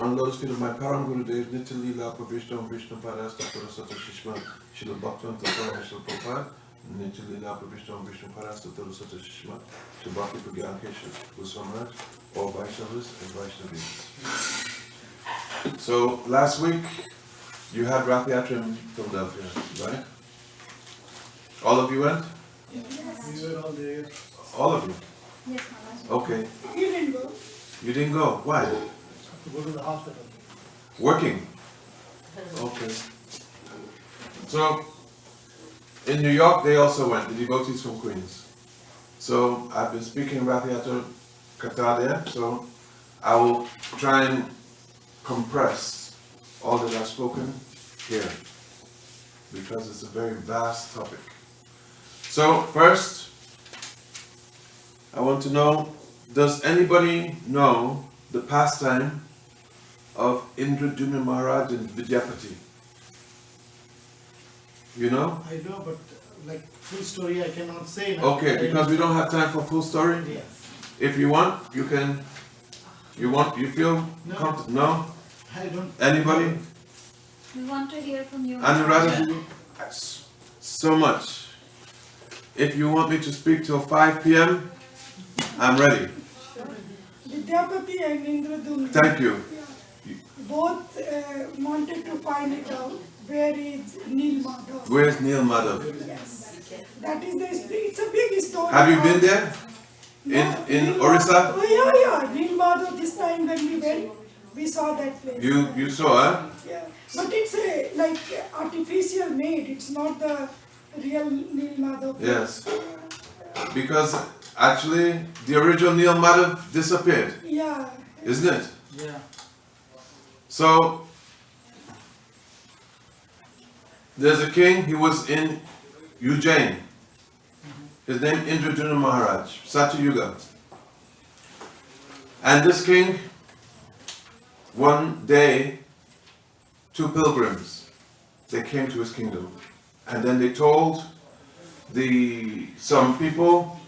on lotus feet of my Param Gurudev, Nitya Lila, Pravishtam, Vishnu Parasta, Saraswata Shishma, Shila Bhaktan, Tata, Shila Prabhupada, Nitya Lila, Pravishtam, Vishnu Parasta, Saraswata Shishma, Shila Bhakti Pragyan Keshav, Goswamaraj, all Vaishnavas and Vaishnavis. So last week you had Ratha Yatra in Philadelphia, right? All of you went? Yes. We were all there. All of you? Yes, Maharaj. Okay. You didn't go. You didn't go? Why? To go to the hospital. Working? Okay. So, in New York they also went, the devotees from Queens. So, I've been speaking Ratha Yatra Katha there, so I will try and compress all that I've spoken here, because it's a very vast topic. So, first, I want to know, does anybody know the pastime of Indradyumna Maharaj and Vidyapati? You know? I know, but like full story I cannot say now. Okay, because we don't have time for full story. Yes. If you want, you can. You feel No. comfortable? No? I don't. Anybody? We want to hear from you. Anuradha? Yes. So much. If you want me to speak till 5 p.m., I'm ready. Vidyapati and Indradyumna. Thank you. Both wanted to find it out. Where is Nil Madhav? Where's Neil Madhav? Yes. That is it's a big story. Have you been there? No, In Nil Orissa? Madhav- Oh yeah. Nil Madhav, this time when we went, we saw that place. You saw, huh? Yeah. But it's like artificial made. It's not the real Nil Madhav. Yes. Because actually, the original Neil Madhav disappeared, Yeah. isn't it? Yeah. So, there's a king, he was in Ujjain. His name Indradyumna Maharaj, Satyuga. And this king, one day, 2 pilgrims, they came to his kingdom. And then they told some people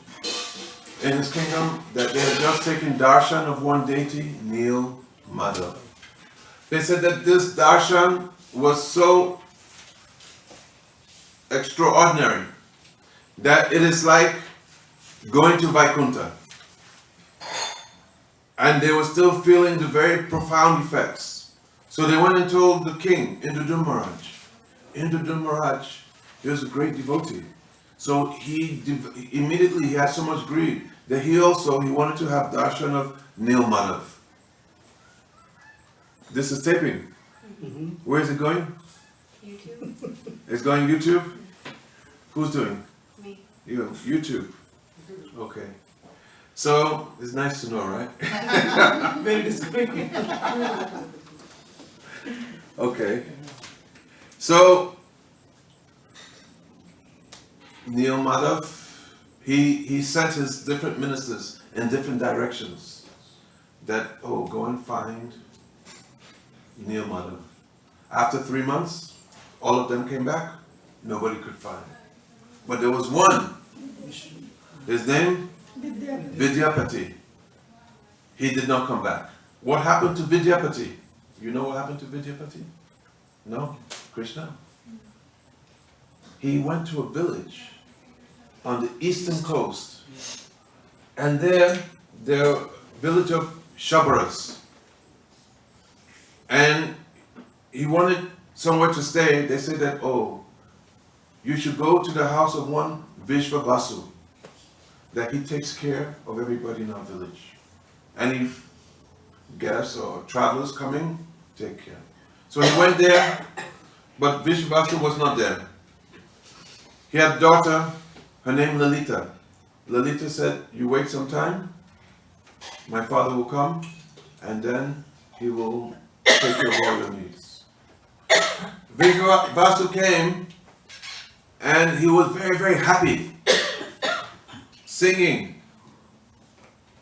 in his kingdom that they had just taken darshan of one deity, Neil Madhav. They said that this darshan was so extraordinary that it is like going to Vaikuntha. And they were still feeling the very profound effects. So they went and told the king, Indradyumna Maharaj. Indradyumna Maharaj, he was a great devotee. So he immediately he had so much greed that he wanted to have darshan of Neil Madhav. This is taping. Where is it going? YouTube. It's going YouTube? Who's doing? Me. You. YouTube. Okay. So, it's nice to know, right? Very disappointing. Okay. So, Neil Madhav, he sent his different ministers in different directions that, go and find Neil Madhav. After 3 months, all of them came back, nobody could find. But there was one, his name? Vidyapati. Vidyapati. He did not come back. What happened to Vidyapati? You know what happened to Vidyapati? No? Krishna? He went to a village on the eastern coast. And there, the village of Shabaras. And he wanted somewhere to stay. They said that, you should go to the house of one Vishvavasu, that he takes care of everybody in our village. Any guests or travelers coming, take care. So he went there, but Vishvavasu was not there. He had a daughter, her name Lalita. Lalita said, you wait some time, my father will come, and then he will take care of all your needs. Vishvavasu came, and he was very, very happy, singing.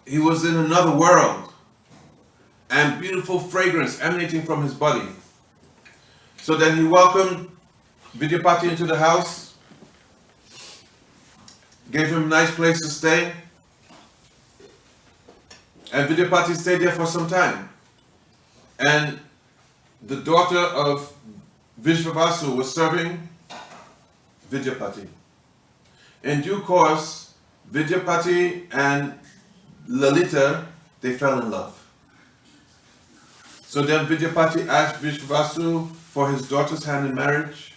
He was in another world, and beautiful fragrance emanating from his body. So then he welcomed Vidyapati into the house, gave him a nice place to stay, and Vidyapati stayed there for some time. and the daughter of Vishvavasu was serving Vidyapati. In due course, Vidyapati and Lalita, they fell in love. So then Vidyapati asked Vishvavasu for his daughter's hand in marriage,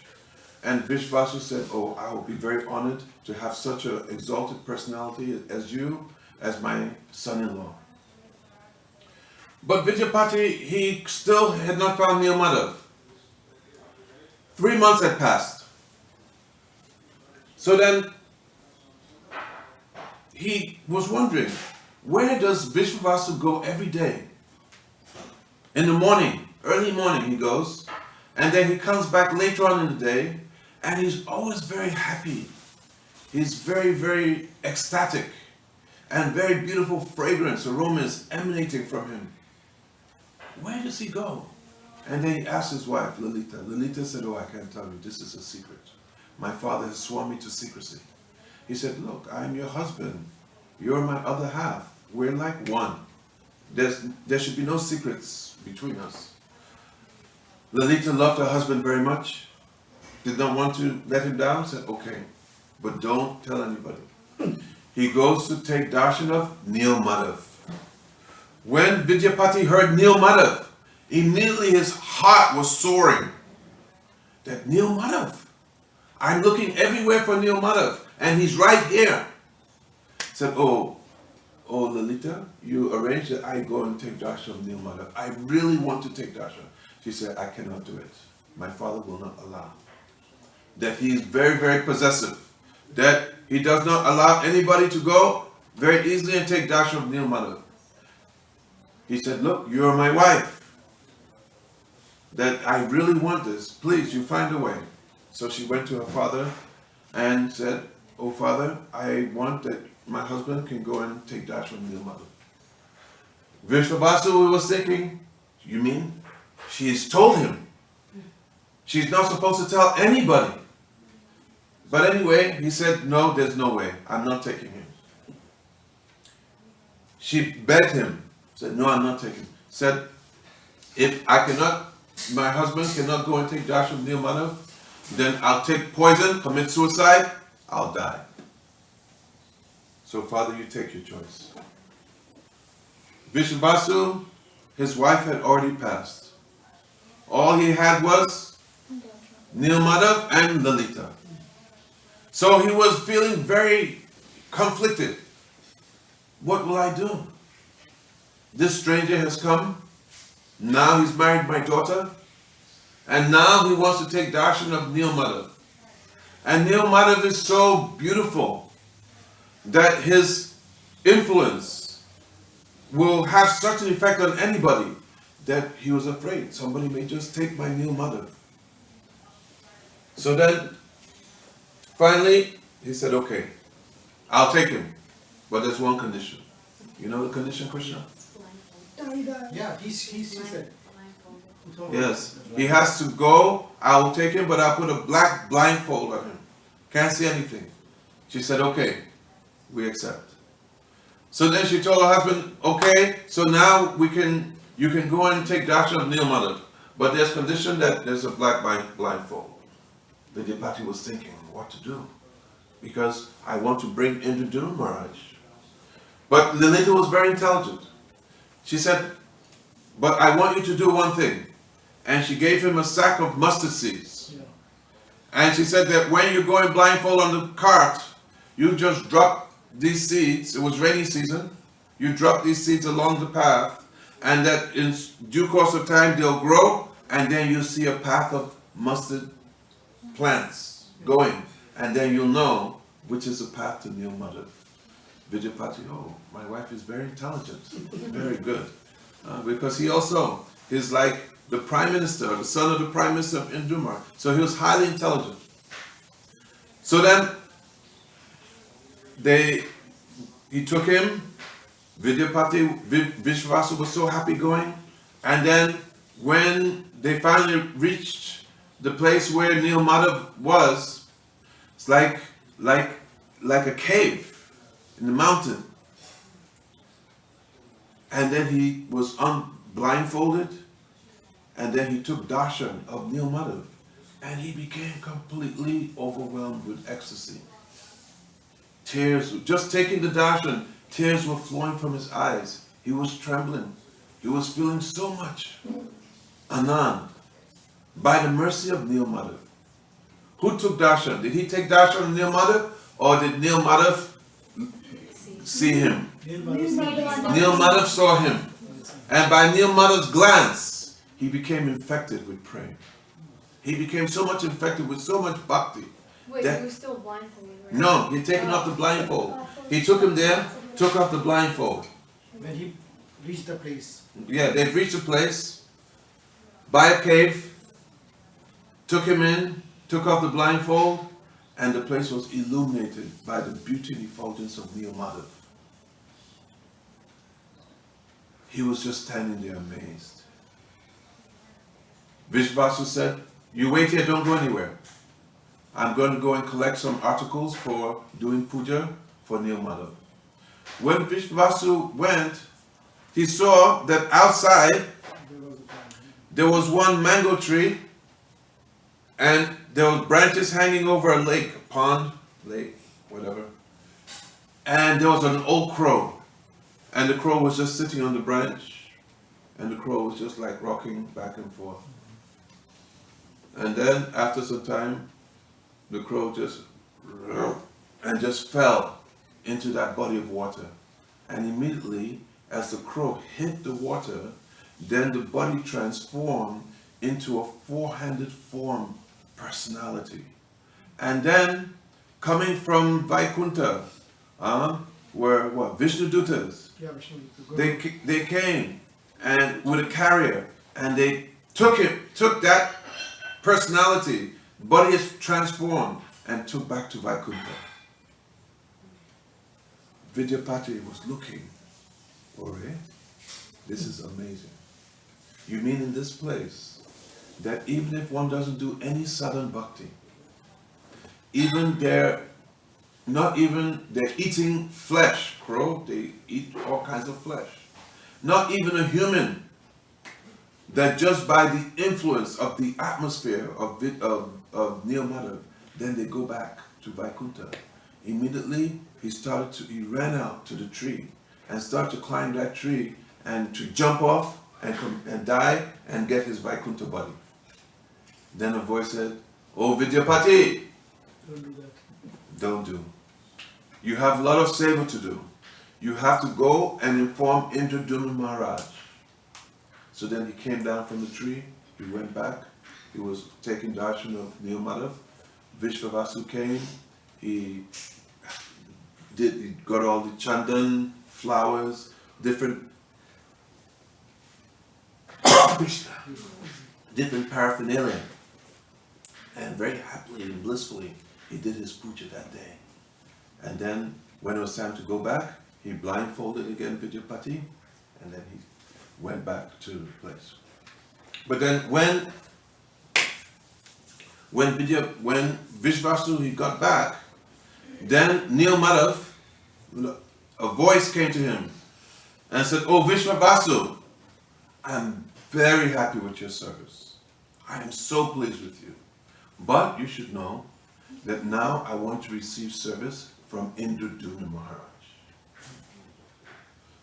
and Vishvavasu said, "Oh, I will be very honored to have such an exalted personality as you as my son-in-law." But Vidyapati, he still had not found Neil Madhav. 3 months had passed. So then he was wondering, where does Vishvavasu go every day? In the morning, early morning he goes, and then he comes back later on in the day, and he's always very happy. He's very, very ecstatic, and very beautiful fragrance, aromas emanating from him. Where does he go? And then he asked his wife, Lalita. Lalita said, "Oh, I can't tell you, this is a secret. My father has sworn me to secrecy." He said, "Look, I'm your husband. You're my other half. We're like one. There should be no secrets between us." Lalita loved her husband very much, did not want to let him down, said, "Okay, but don't tell anybody." He goes to take darshan of Neil Madhav. When Vidyapati heard Neil Madhav, immediately his heart was soaring. That Neil Madhav, I'm looking everywhere for Neil Madhav, and he's right here. Said, oh Lalita, you arranged that I go and take darshan of Neil Madhav. I really want to take darshan. She said, "I cannot do it. My father will not allow." That he is very, very possessive. That he does not allow anybody to go very easily and take darshan of Neil Madhav. He said, "Look, you are my wife. That I really want this. Please, you find a way." So she went to her father and said, "Oh father, I want that my husband can go and take darshan of Neil Madhav." Vishvavasu was thinking, you mean she's told him? She's not supposed to tell anybody. But anyway, he said, "No, there's no way. I'm not taking him." She begged him, said, "No, I'm not taking him." Said, "If my husband cannot go and take darshan of Neil Madhav, then I'll take poison, commit suicide, I'll die. So Father, you take your choice." Vishvavasu, his wife had already passed. All he had was Neil Madhav and Lalita. So he was feeling very conflicted. What will I do? This stranger has come. Now he's married my daughter. And now he wants to take darshan of Neil Madhav. And Neil Madhav is so beautiful that his influence will have such an effect on anybody that he was afraid somebody may just take my Neil Madhav. So then, finally, he said, "Okay, I'll take him. But there's one condition." You know the condition, Krishna? Tie the Yeah, he said. Yes. He has to go, I will take him, but I'll put a black blindfold on him. Can't see anything. She said, "Okay, we accept." So then she told her husband, "Okay, so now you can go and take darshan of Neil Madhav. But there's condition that there's a black blindfold." Vidyapati was thinking what to do, because I want to bring Indra Maharaj. But Lalita was very intelligent. She said, "But I want you to do one thing." And she gave him a sack of mustard seeds. Yeah. And she said that when you're going blindfold on the cart, you just drop these seeds. It was rainy season. You drop these seeds along the path, and that in due course of time they'll grow, and then you'll see a path of mustard plants going, and then you'll know which is the path to Neil Madhav. Vidyapati, oh, my wife is very intelligent, very good, because he also is like the prime minister, the son of the prime minister of Indumar, so he was highly intelligent. So then he took him. Vidyapati, Vishvavasu was so happy going, and then when they finally reached the place where Neil Madhav was, it's like a cave in the mountain. And then he was blindfolded, and then he took darshan of Neil Madhav, and he became completely overwhelmed with ecstasy. Tears, just taking the darshan, tears were flowing from his eyes. He was trembling. He was feeling so much anand by the mercy of Neil Madhav. Who took darshan? Did he take darshan of Neil Madhav, or did Neil Madhav see him? Neil Madhav saw him. And by Neil Madhav's glance, he became infected with prema. He became so much infected with so much bhakti. Wait, he was still blindfolded, right? No, he had taken off the blindfold. He took him there, took off the blindfold. When he reached the place. Yeah, they've reached a place, by a cave, took him in, took off the blindfold, and the place was illuminated by the beauty and effulgence of Neil Madhav. He was just standing there amazed. Vishvasu said, "You wait here, don't go anywhere. I'm going to go and collect some articles for doing puja for Neil Madhav." When Vishvasu went, he saw that outside there was one mango tree, and there were branches hanging over a lake, pond, lake, whatever. And there was an old crow, and the crow was just sitting on the branch, and the crow was just like rocking back and forth. And then after some time, the crow just fell into that body of water. And immediately, as the crow hit the water, then the body transformed into a four-handed form personality. And then, coming from Vaikuntha, were what? Vishnu Dutas. Yeah, Vishnu. They came and with a carrier, and they took that personality, body is transformed, and took back to Vaikuntha. Vidyapati was looking. Ore, this is amazing. You mean in this place that even if one doesn't do any sadhana bhakti, they're eating flesh, crow, they eat all kinds of flesh. Not even a human, that just by the influence of the atmosphere of Neil Madhav, then they go back to Vaikuntha. Immediately, he ran out to the tree and started to climb that tree and to jump off and die and get his Vaikuntha body. Then a voice said, "Oh Vidyapati, Don't do that. don't do. You have a lot of seva to do. You have to go and inform Indradumna Maharaj." So then he came down from the tree, he went back, he was taking darshan of Neil Madhav. Vishvavasu came, he got all the chandan, flowers, different different paraphernalia. And very happily and blissfully, he did his puja that day. And then, when it was time to go back, he blindfolded again Vidyapati, and then he went back to the place. But then, when Vishvasu he got back, then Neil Madhav, a voice came to him and said, "Oh Vishvavasu, I'm very happy with your service. I am so pleased with you. But you should know that now I want to receive service from Indradumna Maharaj.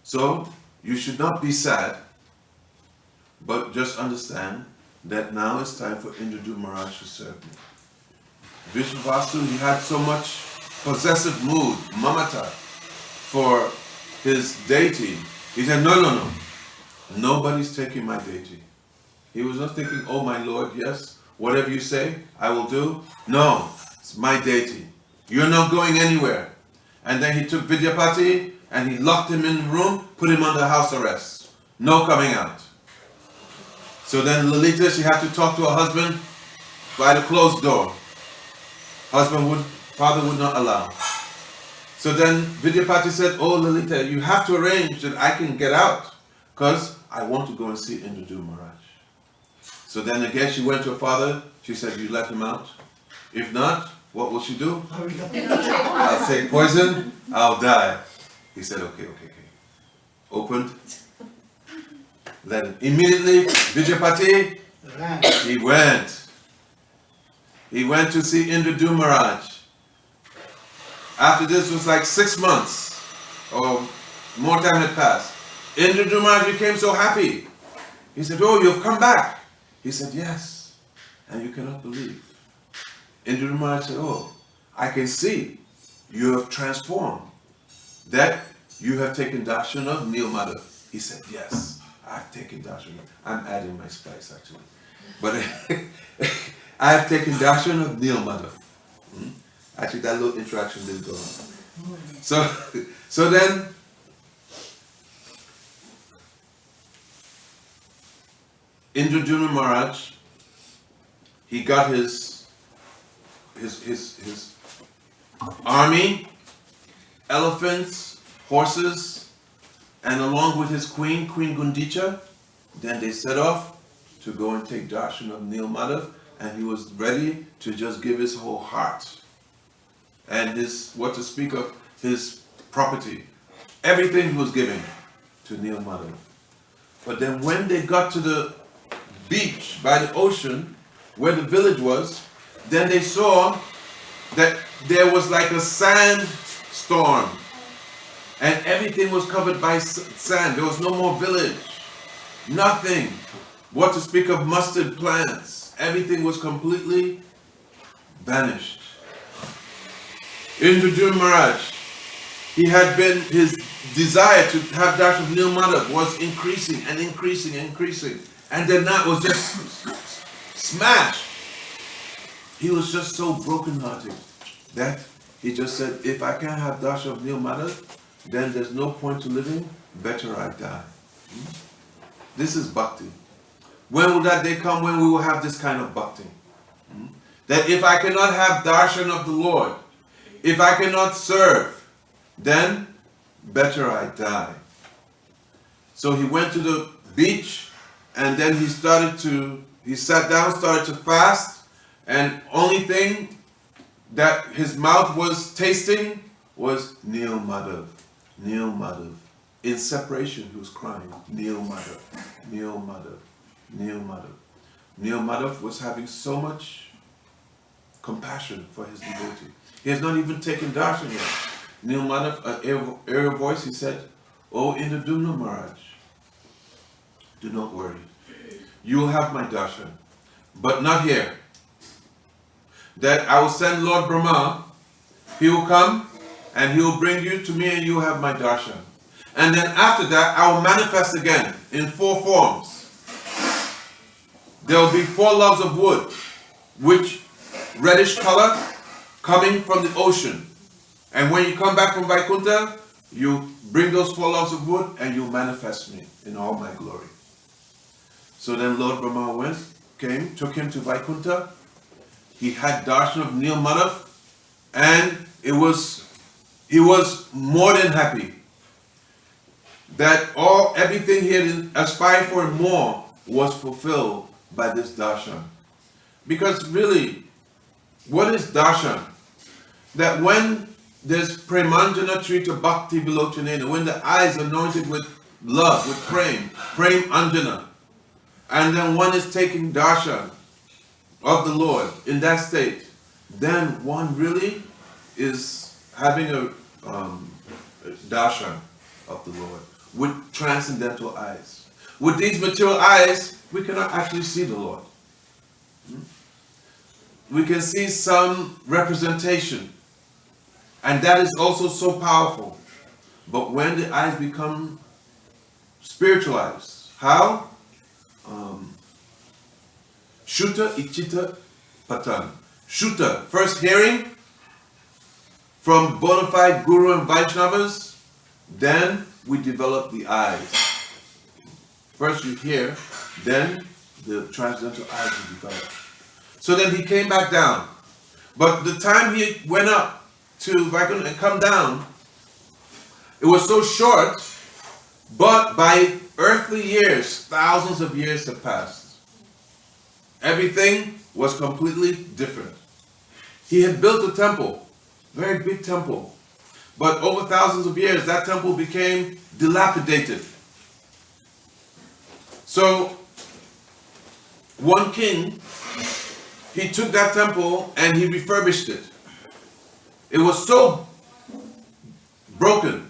So you should not be sad, but just understand that now it's time for Indradumna Maharaj to serve me." Vishvavasu, he had so much possessive mood, mamata, for his deity. He said, no, nobody's taking my deity. He was not thinking, "Oh my Lord, yes, whatever you say, I will do." No, it's my deity. You're not going anywhere. And then he took Vidyapati and he locked him in the room, put him under house arrest. No coming out. So then Lalita, she had to talk to her husband by the closed door. Father would not allow. So then Vidyapati said, "Oh Lalita, you have to arrange that I can get out, because I want to go and see Indradumna Maharaj." So then again she went to her father, she said, "You let him out. If not, what will she do?" "I'll take poison, I'll die." He said, okay. Opened. Then immediately, Vijayapati, Ran. he went. He went to see Indradu Maharaj. After this was like 6 months or more time had passed. Indradu Maharaj became so happy. He said, "Oh, you've come back." He said, "Yes." And you cannot believe. Indradu Maharaj said, "Oh, I can see you have transformed. That you have taken darshan of Nilmada." He said, "Yes, I've taken darshan." I'm adding my spice actually. But I have taken darshan of Nilmada. Actually, that little interaction didn't go on. So then, Indradyumna Maharaj, he got his army, elephants, horses, and along with his queen, Queen Gundicha, then they set off to go and take darshan of Nilmada, and he was ready to just give his whole heart. And his, what to speak of, his property. Everything he was giving to Nilmada. But then when they got to the beach by the ocean, where the village was, then they saw that there was like a sand storm. And everything was covered by sand. There was no more village. Nothing. What to speak of mustard plants. Everything was completely vanished. Indradyumna Maharaj, he had been, his desire to have darshan of Nilmada was increasing and increasing and increasing. And then that was just smashed. He was just so brokenhearted that he just said, if I can't have darshan of Nilmada, then there's no point to living, better I die. This is bhakti. When will that day come when we will have this kind of bhakti? That if I cannot have darshan of the Lord, if I cannot serve, then better I die. So he went to the beach and then he sat down, started to fast, and only thing that his mouth was tasting was Nilmada, Nilmada. In separation he was crying, Nilmada, Nilmada, Nilmada. Nilmada was having so much compassion for his devotee. He has not even taken darshan yet. Nilmada, an aerial voice, he said, "Oh, Indradyumna Maharaj, do not worry. You will have my darshan, but not here. That I will send Lord Brahma, he will come and he will bring you to me and you will have my darshan. And then after that, I will manifest again in 4 forms. There will be 4 logs of wood, which reddish color, coming from the ocean. And when you come back from Vaikuntha, you bring those 4 logs of wood and you manifest me in all my glory." So then Lord Brahma came, took him to Vaikuntha. He had darshan of Nilmada, and he was more than happy that everything he had aspired for and more was fulfilled by this darshan. Because really, what is darshan? That when there's premanjana trita bhakti vilochanena, when the eyes are anointed with love, with prem anjana, and then one is taking darshan of the Lord in that state, then one really is having a darshan of the Lord with transcendental eyes. With these material eyes, we cannot actually see the Lord. We can see some representation, and that is also so powerful. But when the eyes become spiritualized, how? Shuta ichita patan. Shuta, first hearing from bona fide Guru and Vaishnavas, then we develop the eyes. First you hear, then the transcendental eyes will develop. So then he came back down. But the time he went up to Vaikuntha and come down, it was so short, but by earthly years, thousands of years have passed. Everything was completely different. He had built a temple, very big temple, but over thousands of years, that temple became dilapidated. So, one king, he took that temple and he refurbished it. It was so broken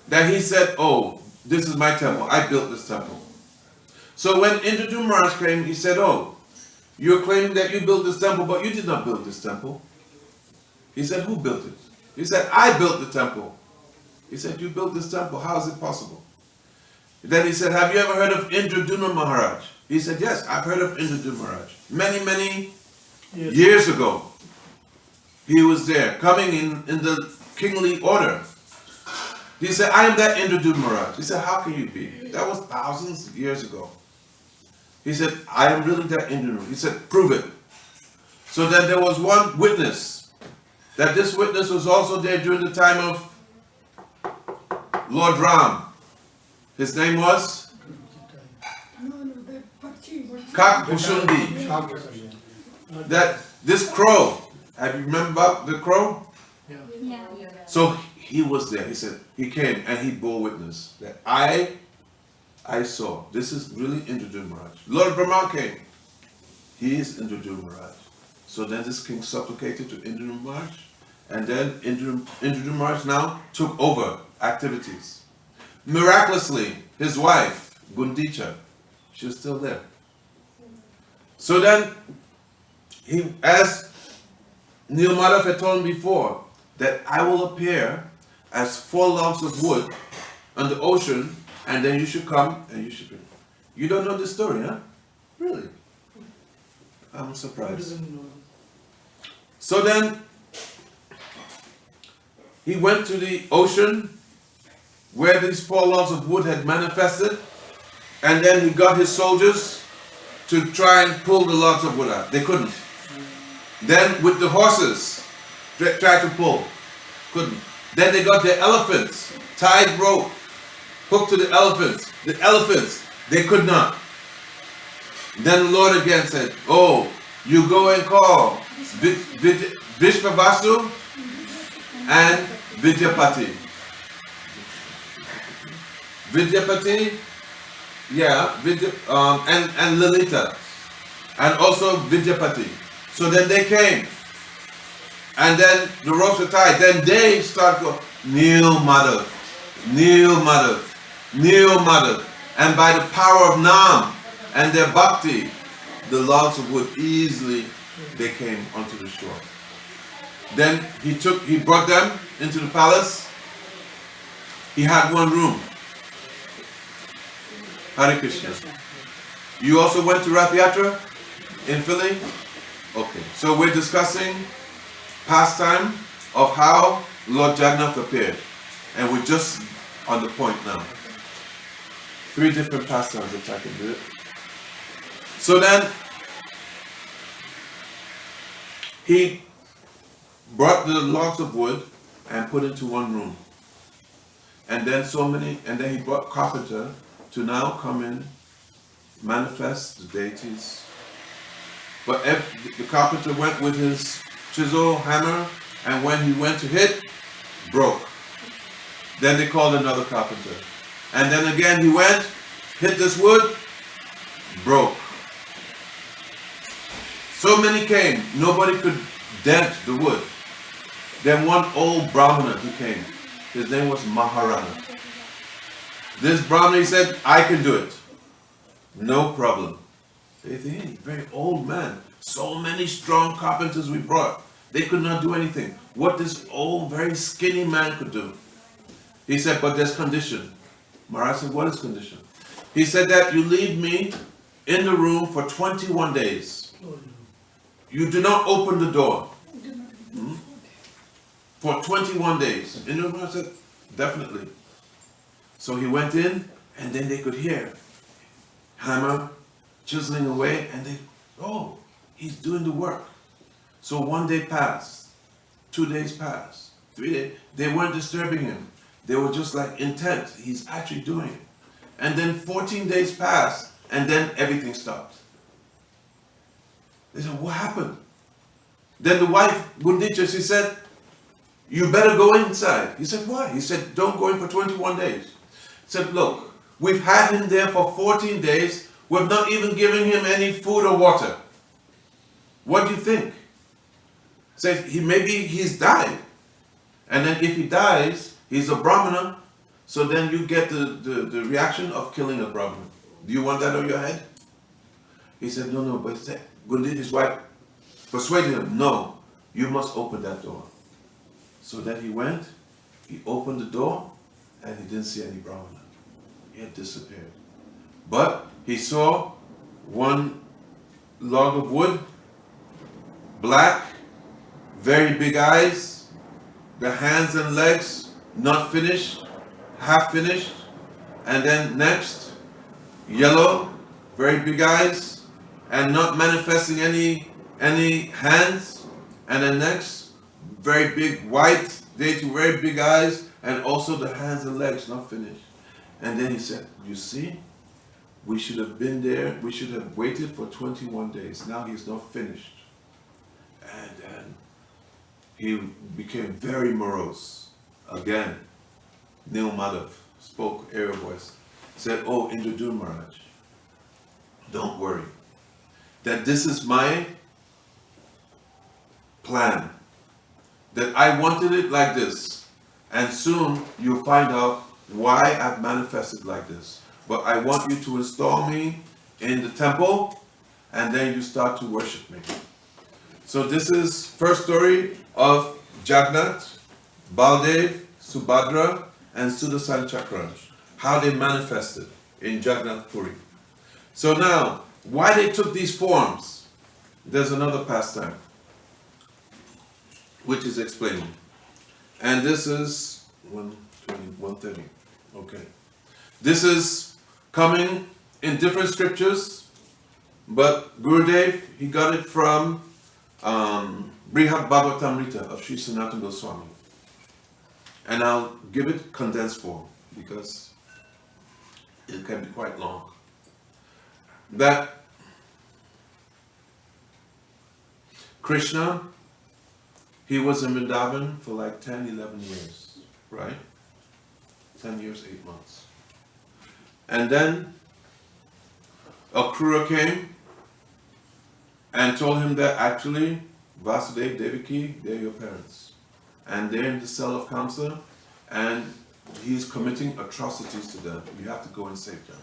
that he said, oh, this is my temple. I built this temple. So when Indradu Maharaj came, he said, oh, you're claiming that you built this temple, but you did not build this temple. He said, who built it? He said, I built the temple. He said, you built this temple. How is it possible? Then he said, have you ever heard of Indradu Maharaj? He said, yes, I've heard of Indradu Maharaj. Many, many years ago, he was there, coming in the kingly order. He said, I am that Indradu Maharaj. He said, how can you be? That was thousands of years ago. He said, I am really that Indradu. He said, prove it. So then there was one witness, that this witness was also there during the time of Lord Ram. His name was that Pachi. Kakbushundi. That this crow, have you remember the crow? Yeah. So he was there. He said, he came and he bore witness that I saw. This is really Indradu Maharaj. Lord Brahma came. He is Indradu Maharaj. So then this king supplicated to Indradu Maharaj, and then Indradu Maharaj now took over activities. Miraculously, his wife, Gundicha, she was still there. So then, he, as Neil Madhav had told him before, that I will appear as 4 logs of wood on the ocean, and then you should come and you should bring. You don't know this story, huh? Really? I'm surprised. So then, he went to the ocean where these 4 logs of wood had manifested, and then he got his soldiers to try and pull the logs of wood out. They couldn't. Then with the horses, tried to pull. Couldn't. Then they got their elephants, tied rope, hooked to the elephants. The elephants, they could not. Then the Lord again said, oh, you go and call Vishvavasu and Vidyapati. Vidyapati, yeah, and Lalita, and also Vidyapati. So then they came, and then the ropes were tied. Then they started going, Neil Madhav, Neil Madhav, Neil Madhav. And by the power of Nam and their bhakti, the logs of wood easily, they came onto the shore. Then he brought them into the palace. He had one room. Hare Krishna. You also went to Ratha Yatra in Philly? Okay, so we're discussing pastime of how Lord Jagannatha appeared. And we're just on the point now. 3 different pastimes if I can do it. So then, he brought the logs of wood and put into one room. And then then he brought carpenter to now come in, manifest the deities. But the carpenter went with his chisel, hammer, and when he went to hit, broke. Then they called another carpenter. And then again he went, hit this wood, broke. So many came, nobody could dent the wood. Then one old Brahmana who came, his name was Maharaja. This Brahmana, he said, I can do it. No problem. They think, hey, very old man. So many strong carpenters we brought. They could not do anything. What this old, very skinny man could do. He said, but there's condition. Maharaj said, what is condition? He said that you leave me in the room for 21 days. You do not open the door. For 21 days. And the Maharaj said, definitely. So he went in, and then they could hear hammer chiseling away, and they, oh, he's doing the work. So 1 day passed, 2 days passed, 3 days. They weren't disturbing him. They were just like intent. He's actually doing it. And then 14 days passed, and then everything stopped. They said, what happened? Then the wife, Gundicha, she said, you better go inside. He said, why? He said, don't go in for 21 days. He said, look, we've had him there for 14 days. with not even giving him any food or water. What do you think? Say maybe he's died. And then if he dies, he's a Brahmana, so then you get the reaction of killing a Brahmana. Do you want that on your head? He said, no, but his wife persuaded him, no, you must open that door. So then he went, he opened the door, and he didn't see any Brahmana. He had disappeared. But he saw one log of wood, black, very big eyes, the hands and legs not finished, half finished, and then next, yellow, very big eyes, and not manifesting any hands, and then next, very big white, they two very big eyes, and also the hands and legs not finished. And then he said, you see, we should have been there, we should have waited for 21 days. Now he's not finished. And then he became very morose. Again, Neil Madhav spoke aerial voice, said, oh, Indradun Maharaj, don't worry, that this is my plan, that I wanted it like this, and soon you'll find out why I've manifested like this. But I want you to install me in the temple, and then you start to worship me. So this is first story of Jagannath, Baldev, Subhadra, and Sudarshan Chakra, how they manifested in Jagannath Puri. So now, why they took these forms? There's another pastime, which is explaining. And this is 130. Okay. This is coming in different scriptures, but Gurudev, he got it from Brihad Bhagavatamrita of Sri Sanatana Goswami. And I'll give it condensed form because it can be quite long. That Krishna, he was in Vrindavan for like 10, 11 years, right? 10 years, 8 months. And then Akrura came and told him that actually Vasudeva, Devaki, they're your parents. And they're in the cell of Kamsa, and he's committing atrocities to them. You have to go and save them.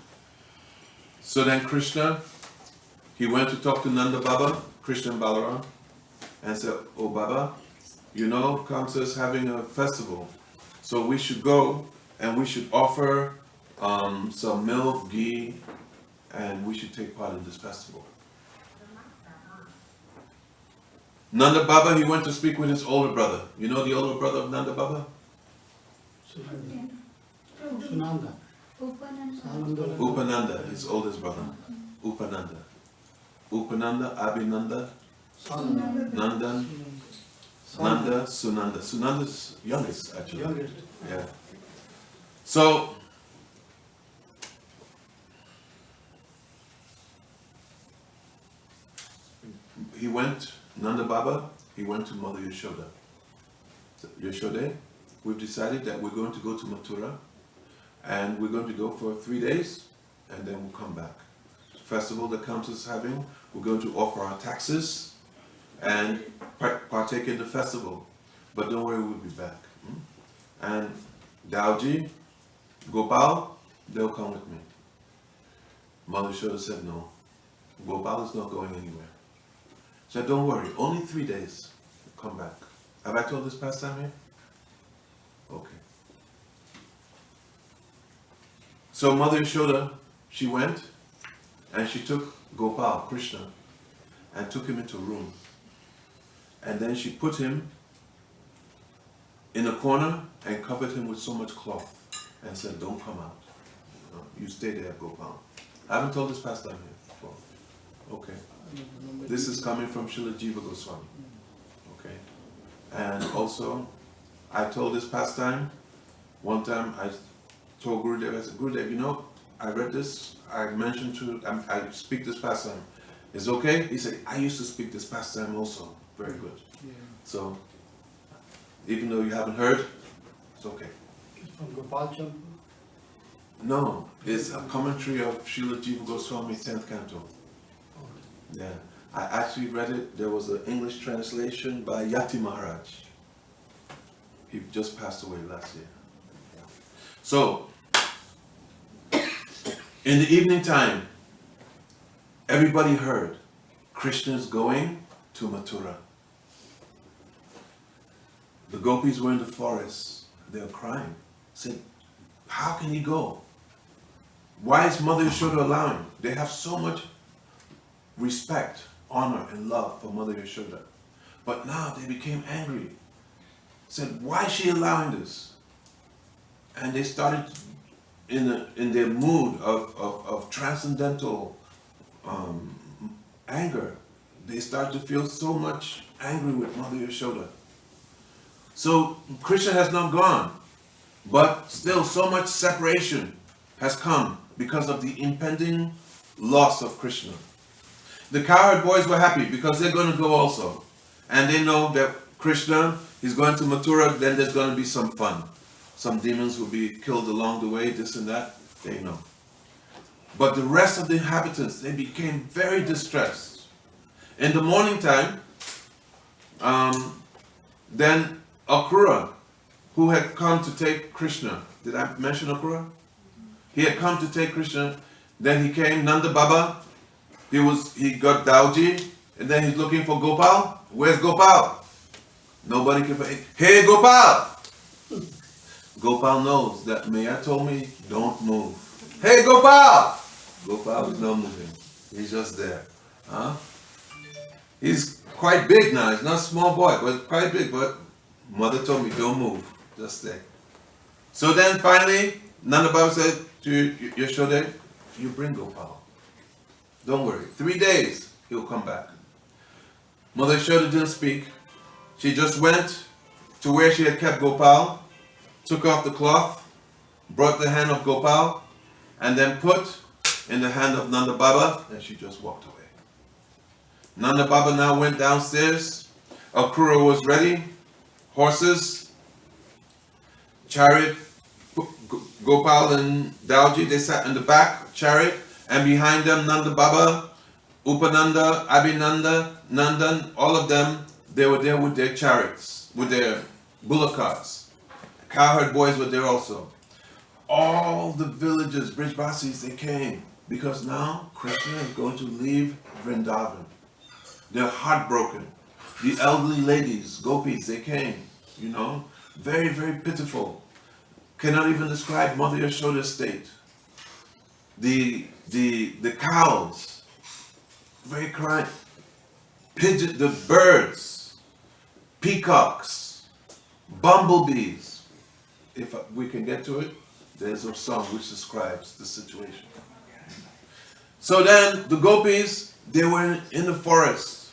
So then Krishna, he went to talk to Nanda Baba, Krishna and Balaram, and said, oh Baba, you know Kamsa is having a festival, so we should go and we should offer some milk, ghee, and we should take part in this festival. Nanda Baba, he went to speak with his older brother. You know the older brother of Nanda Baba? Sunanda. Upananda, his oldest brother. Upananda. Upananda, Abhinanda, Nandan, Nanda, Sunanda. Sunanda's youngest, actually. Youngest. Yeah. So, he went, Nanda Baba, he went to Mother Yashoda. Yashoda, we've decided that we're going to go to Mathura, and we're going to go for 3 days, and then we'll come back. The festival that Kamsa is having, we're going to offer our taxes and partake in the festival. But don't worry, we'll be back. And Dauji, Gopal, they'll come with me. Mother Yashoda said no. Gopal is not going anywhere. She said, don't worry, only 3 days. Come back. Have I told this pastime here? Okay. So Mother Yashoda, she went and she took Gopal, Krishna, and took him into a room. And then she put him in a corner and covered him with so much cloth and said, don't come out. You stay there, Gopal. I haven't told this pastime here before. Okay. This is coming from Srila Jiva Goswami. Okay. And also, I told this pastime, one time I told Gurudev, I said, Gurudev, you know, I read this, I mentioned to, I speak this pastime. Is it okay? He said, I used to speak this pastime also. Very good. Yeah. So, even though you haven't heard, it's okay. It's from Gopal Chandra. No, it's a commentary of Srila Jiva Goswami's 10th canto. Yeah, I actually read it. There was an English translation by Yatra Maharaj. He just passed away last year. So, in the evening time, everybody heard Krishna is going to Mathura. The gopis were in the forest. They were crying. Said, how can he go? Why is Mother Yashoda allowing? They have so much respect, honor, and love for Mother Yashoda. But now they became angry. Said, why is she allowing this? And they started in their mood of transcendental anger. They started to feel so much angry with Mother Yashoda. So Krishna has not gone, but still so much separation has come because of the impending loss of Krishna. The cowherd boys were happy because they're going to go also. And they know that Krishna is going to Mathura, then there's going to be some fun. Some demons will be killed along the way, this and that, they know. But the rest of the inhabitants, they became very distressed. In the morning time, then Akrura, who had come to take Krishna, did I mention Akrura? He had come to take Krishna, then he came, Nanda Baba, he got Dauji, and then he's looking for Gopal. Where's Gopal? Nobody can find. Hey Gopal! Gopal knows that Maya told me, don't move. Hey Gopal! Gopal is not moving. He's just there. Huh? He's quite big now. He's not a small boy, but quite big. But Mother told me, don't move. Just stay. So then finally, Nanda Baba said to Yashoda, you bring Gopal. Don't worry. 3 days, he'll come back. Mother Yashoda didn't speak. She just went to where she had kept Gopal, took off the cloth, brought the hand of Gopal, and then put in the hand of Nanda Baba, and she just walked away. Nanda Baba now went downstairs. Akrura was ready. Horses, chariot, Gopal and Dauji, they sat in the back chariot, and behind them Nanda Baba, Upananda, Abhinanda, Nandan, all of them, they were there with their chariots, with their bullock carts. Cowherd boys were there also. All the villagers, Brijbasis, they came because now Krishna is going to leave Vrindavan. They're heartbroken. The elderly ladies, gopis, they came, you know, very, very pitiful. Cannot even describe Mother Yashoda's state. The cows, very crying. Pigeon, the birds, peacocks, bumblebees. If we can get to it, there's a song which describes the situation. So then the gopis, they were in the forest,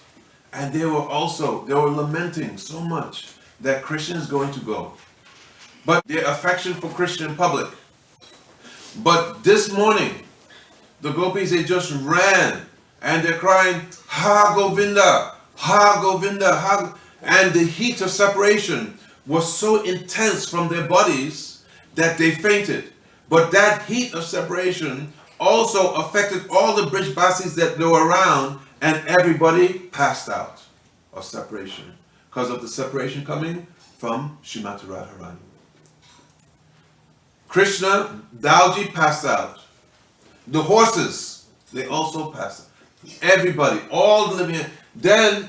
and they were lamenting so much that Krishna is going to go. But their affection for Krishna in public. But this morning, the gopis, they just ran, and they're crying, Ha Govinda, Ha Govinda, Ha. And the heat of separation was so intense from their bodies that they fainted. But that heat of separation also affected all the Brijbasis that were around, and everybody passed out of separation because of the separation coming from Srimati Radharani. Krishna, Dauji passed out. The horses, they also passed out. Everybody, all the living. Then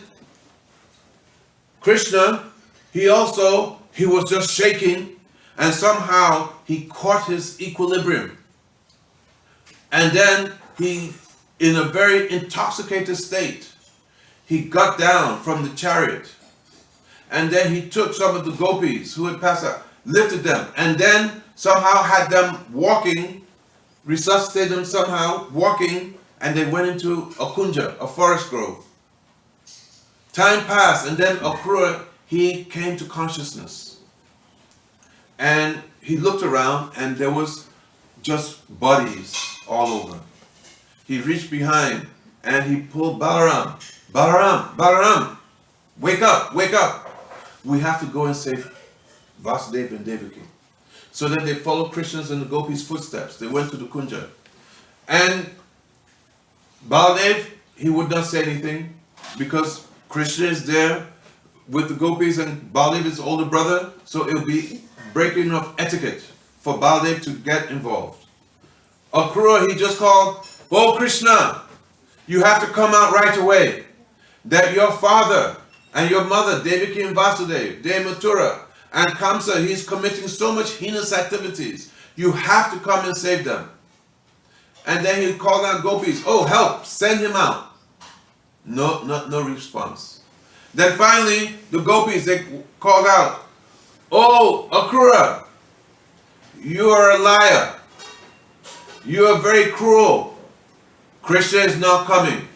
Krishna, he was just shaking, and somehow he caught his equilibrium. And then he, in a very intoxicated state, he got down from the chariot. And then he took some of the gopis who had passed out, lifted them, and then somehow had them walking, resuscitated them somehow, walking, and they went into a kunja, a forest grove. Time passed, and then Akrura, he came to consciousness. And he looked around, and there was just bodies all over. He reached behind, and he pulled Balaram. Balaram, Balaram, wake up, wake up. We have to go and save Vasudeva and Devaki. So then they followed Krishna's and the gopis' footsteps. They went to the Kunja. And Baladev, he would not say anything because Krishna is there with the gopis and Baladev is older brother. So it would be breaking of etiquette for Baladev to get involved. Akrura, he just called, "Oh Krishna, you have to come out right away. That your father and your mother, Devaki and Vasudev, they Mathura, and Kamsa, he's committing so much heinous activities. You have to come and save them." And then he called out gopis, "Oh, help, send him out." No response. Then finally, the gopis, they called out, "Oh, Akrura, you are a liar. You are very cruel. Krishna is not coming.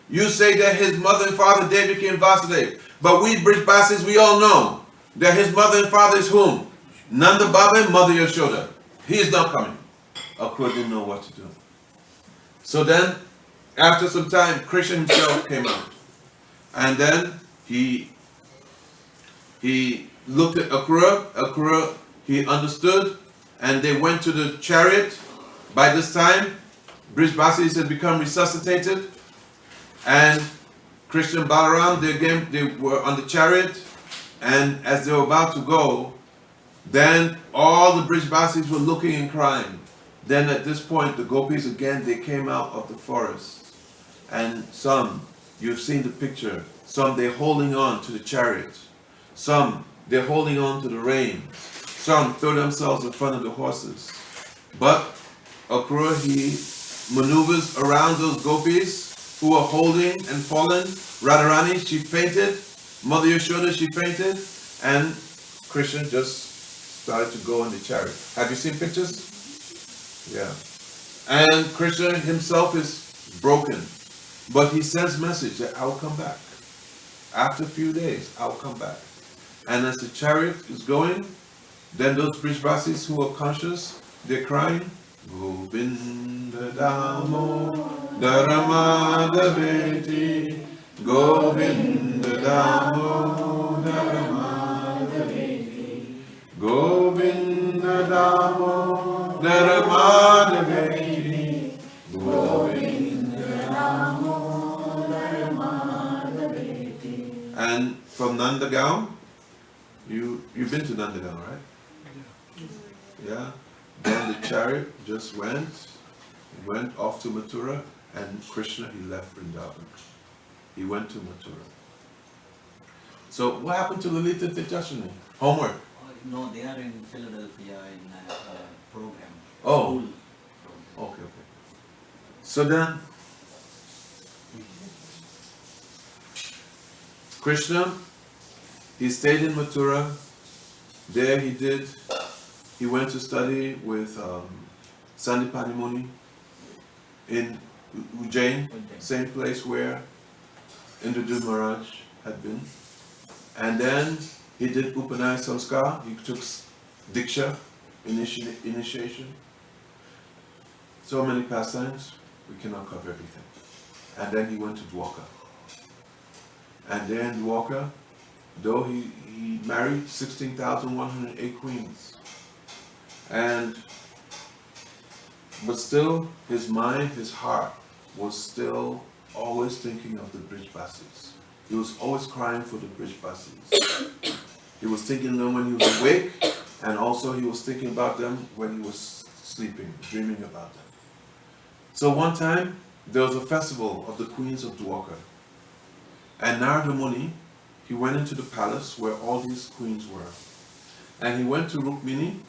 You say that his mother and father, Devaki and Vasudev, but we Brijbasis, we all know that his mother and father is whom? Nanda Baba and Mother Yashoda. He is not coming." Akrura didn't know what to do. So then, after some time, Krishna himself came out. And then he looked at Akrura. Akrura, he understood, and they went to the chariot. By this time, Brijbasis had become resuscitated, and Krishna and Balaram, they were on the chariot, and as they were about to go, then all the Brijbasis were looking and crying. Then at this point, the gopis again, they came out of the forest, and some, you've seen the picture, some they're holding on to the chariot, some they're holding on to the reins, some throw themselves in front of the horses. But Akrura, he maneuvers around those gopis who are holding and fallen. Radharani, she fainted. Mother Yashoda, she fainted. And Krishna just started to go in the chariot. Have you seen pictures? Yeah. And Krishna himself is broken. But he sends message that I will come back. After a few days, I will come back. And as the chariot is going, then those Brijbasis who are conscious, they're crying, Govinda Damo Dharamādhaveti, Govinda Damo Dharamādhaveti, Govinda Damo Dharamādhaveti, Govinda Damo Dharamādhaveti. And from Nandagaon, you've been to Nandagaon, right? Yeah. Then the chariot just went off to Mathura, and Krishna, he left Vrindavan. He went to Mathura. So what happened to Lalita Tejaswini? Homework? No, they are in Philadelphia in a program. Oh. School program. Okay. So then, Krishna, he stayed in Mathura. There he went to study with Sandipani Muni in Ujjain, same place where Indrajit Maharaj had been. And then he did Upanay Samskar, he took Diksha, initiation. So many pastimes, we cannot cover everything. And then he went to Dwarka. And there in Dwarka, though he married 16,108 queens. But still, his mind, his heart was still always thinking of the Brijbasis. He was always crying for the Brijbasis. He was thinking of them when he was awake, and also he was thinking about them when he was sleeping, dreaming about them. So one time, there was a festival of the queens of Dwarka. And Narada Muni, he went into the palace where all these queens were. And he went to Rukmini,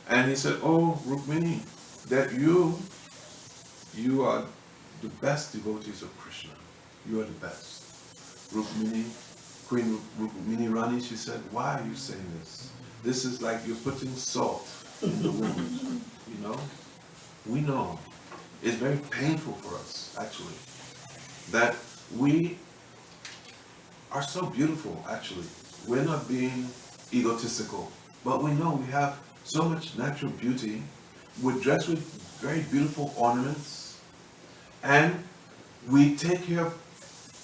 and he said, "Oh, Rukmini, that you are the best devotees of Krishna. You are the best." Rukmini, Queen Rukmini Rani, she said, "Why are you saying this? This is like you're putting salt in the wound, you know? We know. It's very painful for us, actually, that we are so beautiful, actually. We're not being egotistical, but we know we have so much natural beauty. We're dressed with very beautiful ornaments, and we take care of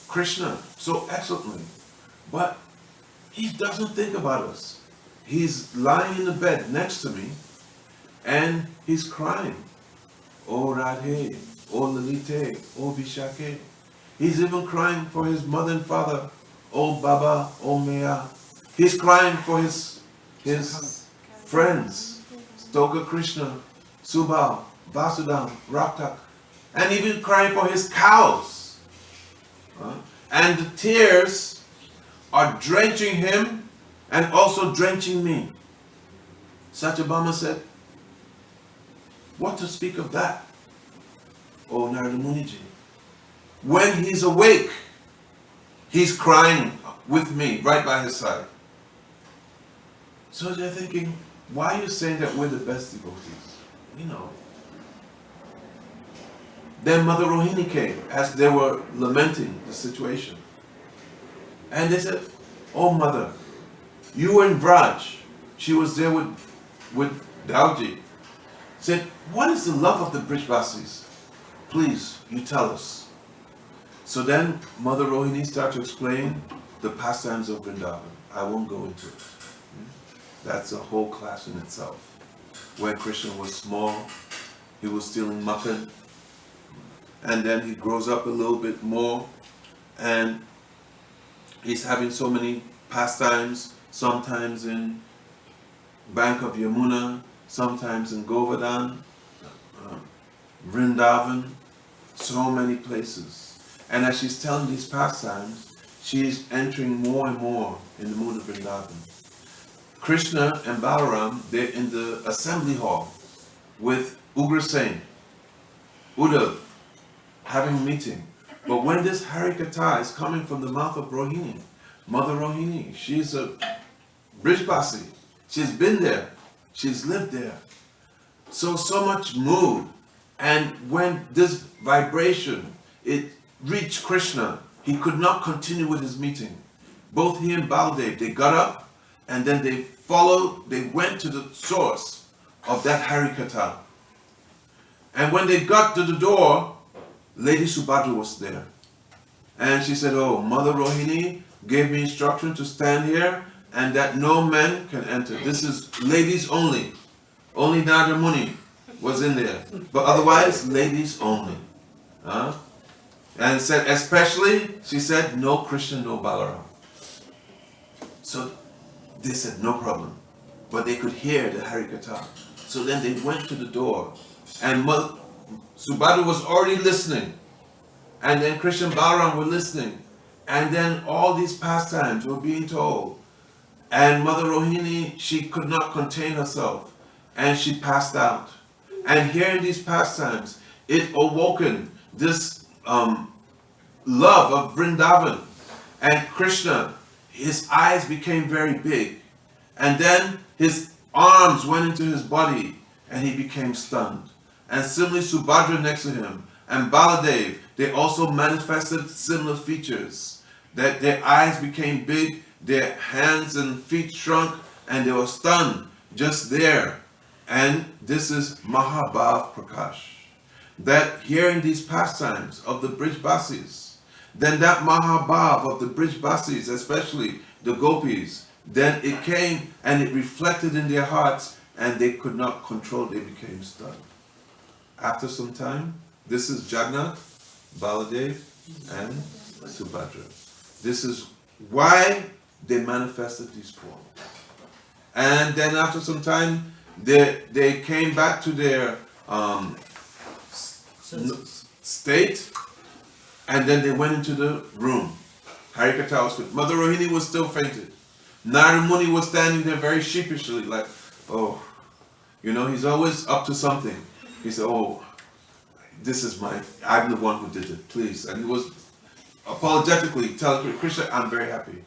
Krishna so excellently, but he doesn't think about us. he's lying in the bed next to me and he's crying. Oh Radhe, oh Lalite, oh Vishake. He's even crying for his mother and father. Oh Baba, oh Maya. He's crying for his friends. Stoka Krishna, Subal, Vasudam, Ratha. And even crying for his cows. And the tears are drenching him and also drenching me. Satyabhama said, what to speak of that? Oh Narada Muniji. When he's awake, he's crying with me right by his side. So they're thinking, why are you saying that we're the best devotees? We know. Then Mother Rohini came as they were lamenting the situation. And they said, oh Mother, you were in Vraj. She was there with Dauji. Said, what is the love of the Brijvasis? Please, you tell us. So then Mother Rohini started to explain the pastimes of Vrindavan. I won't go into it. That's a whole class in itself. When Krishna was small, he was stealing mutton. And then he grows up a little bit more and he's having so many pastimes, sometimes in bank of Yamuna, sometimes in Govardhan, Vrindavan, so many places. And as she's telling these pastimes, she's entering more and more in the mood of Vrindavan. Krishna and Balaram, they're in the assembly hall with Ugrasen, Uddhav, having a meeting. But when this Harikatha is coming from the mouth of Rohini, Mother Rohini, she's a Brijbasi. She's been there. She's lived there. So much mood. And when this vibration, it reached Krishna, he could not continue with his meeting. Both he and Baldev, they got up and then they went to the source of that Harikatha. And when they got to the door, Lady Subhadra was there. And she said, oh, Mother Rohini gave me instruction to stand here and that no men can enter. This is ladies only. Only Narada Muni was in there. But otherwise, ladies only. And said, especially, she said, no Krishna, no Balaram. So they said, no problem. But they could hear the Harikatha. So then they went to the door. And Subhadra was already listening. And then Krishna and Balaram were listening. And then all these pastimes were being told. And Mother Rohini, she could not contain herself. And she passed out. And hearing these pastimes, it awoken this love of Vrindavan. And Krishna, his eyes became very big. And then his arms went into his body and he became stunned. And similarly Subhadra next to him and Baladev, they also manifested similar features. That their eyes became big, their hands and feet shrunk, and they were stunned just there. And this is Mahabhav Prakash. That hearing these pastimes of the Brijbasis, then that Mahabhav of the Brijbasis, especially the Gopis, then it came and it reflected in their hearts and they could not control, they became stunned. After some time, this is Jagannath, Baladev, and Subhadra. This is why they manifested these forms. And then after some time, they came back to their state, and then they went into the room. Harikatha was good. Mother Rohini was still fainted. Narada Muni was standing there very sheepishly, like, oh, he's always up to something. He said, oh, I'm the one who did it, please. And he was apologetically telling Krishna, I'm very happy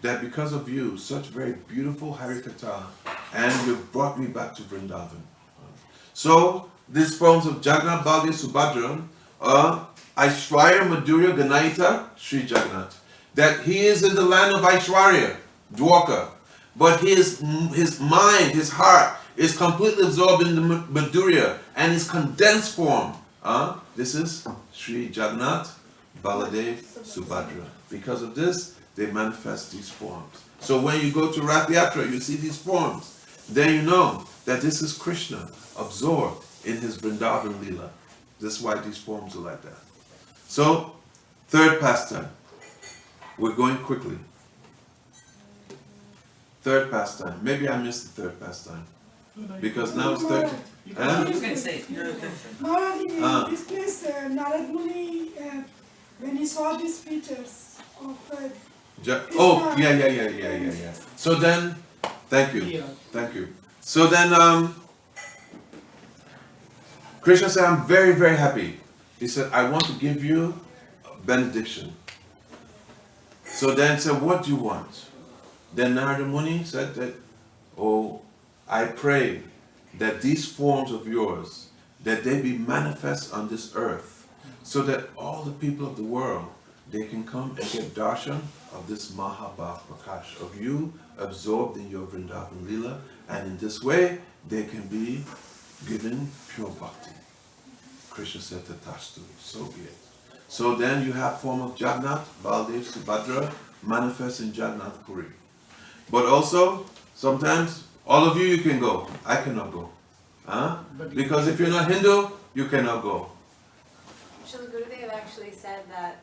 that because of you, such very beautiful Harikatha, and you brought me back to Vrindavan. So, these poems of Jagannath, Baldev, Subhadra, Aishwarya, Madhurya, Ganayita, Sri Jagannath. That he is in the land of Aishwarya, Dwarka, but his mind, his heart, is completely absorbed in the Madhurya and his condensed form. This is Sri Jagannath, Baladev, Subhadra. Because of this, they manifest these forms. So when you go to Rath Yatra, you see these forms. Then you know that this is Krishna absorbed in his Vrindavan lila. This is why these forms are like that. So, third pastime. We're going quickly. Third pastime. Maybe I missed the third pastime. Because now it's 30. Huh? You can say. Maharaj, in this place, Narad Muni, when he saw these features of Oh, yeah. So then, thank you. So then, Krishna said, I'm very, very happy. He said, I want to give you a benediction. So then he said, what do you want? Then Narada Muni said that, oh, I pray that these forms of yours, that they be manifest on this earth, so that all the people of the world, they can come and get darshan of this Mahabhav Prakash, of you absorbed in your Vrindavan Lila, and in this way, they can be given pure bhakti. Krishna said, Tatastu, so be it. So then you have form of Jagannath, Baladev, Subhadra, manifest in Jagannath Puri. But also, sometimes, all of you can go. I cannot go. Huh? Because if you're not Hindu, you cannot go. Srila Gurudev actually said that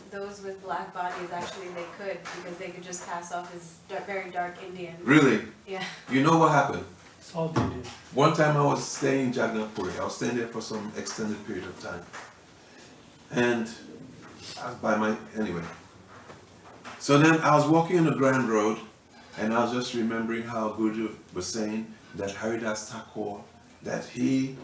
those with black bodies actually they could, because they could just pass off as very dark Indian. Really? Yeah. You know what happened? South Indian. One time I was staying in Jagannath Puri. I was staying there for some extended period of time. And I was by my, anyway. So then I was walking on the Grand Road, and I was just remembering how Guruji was saying that Haridas Thakur, that he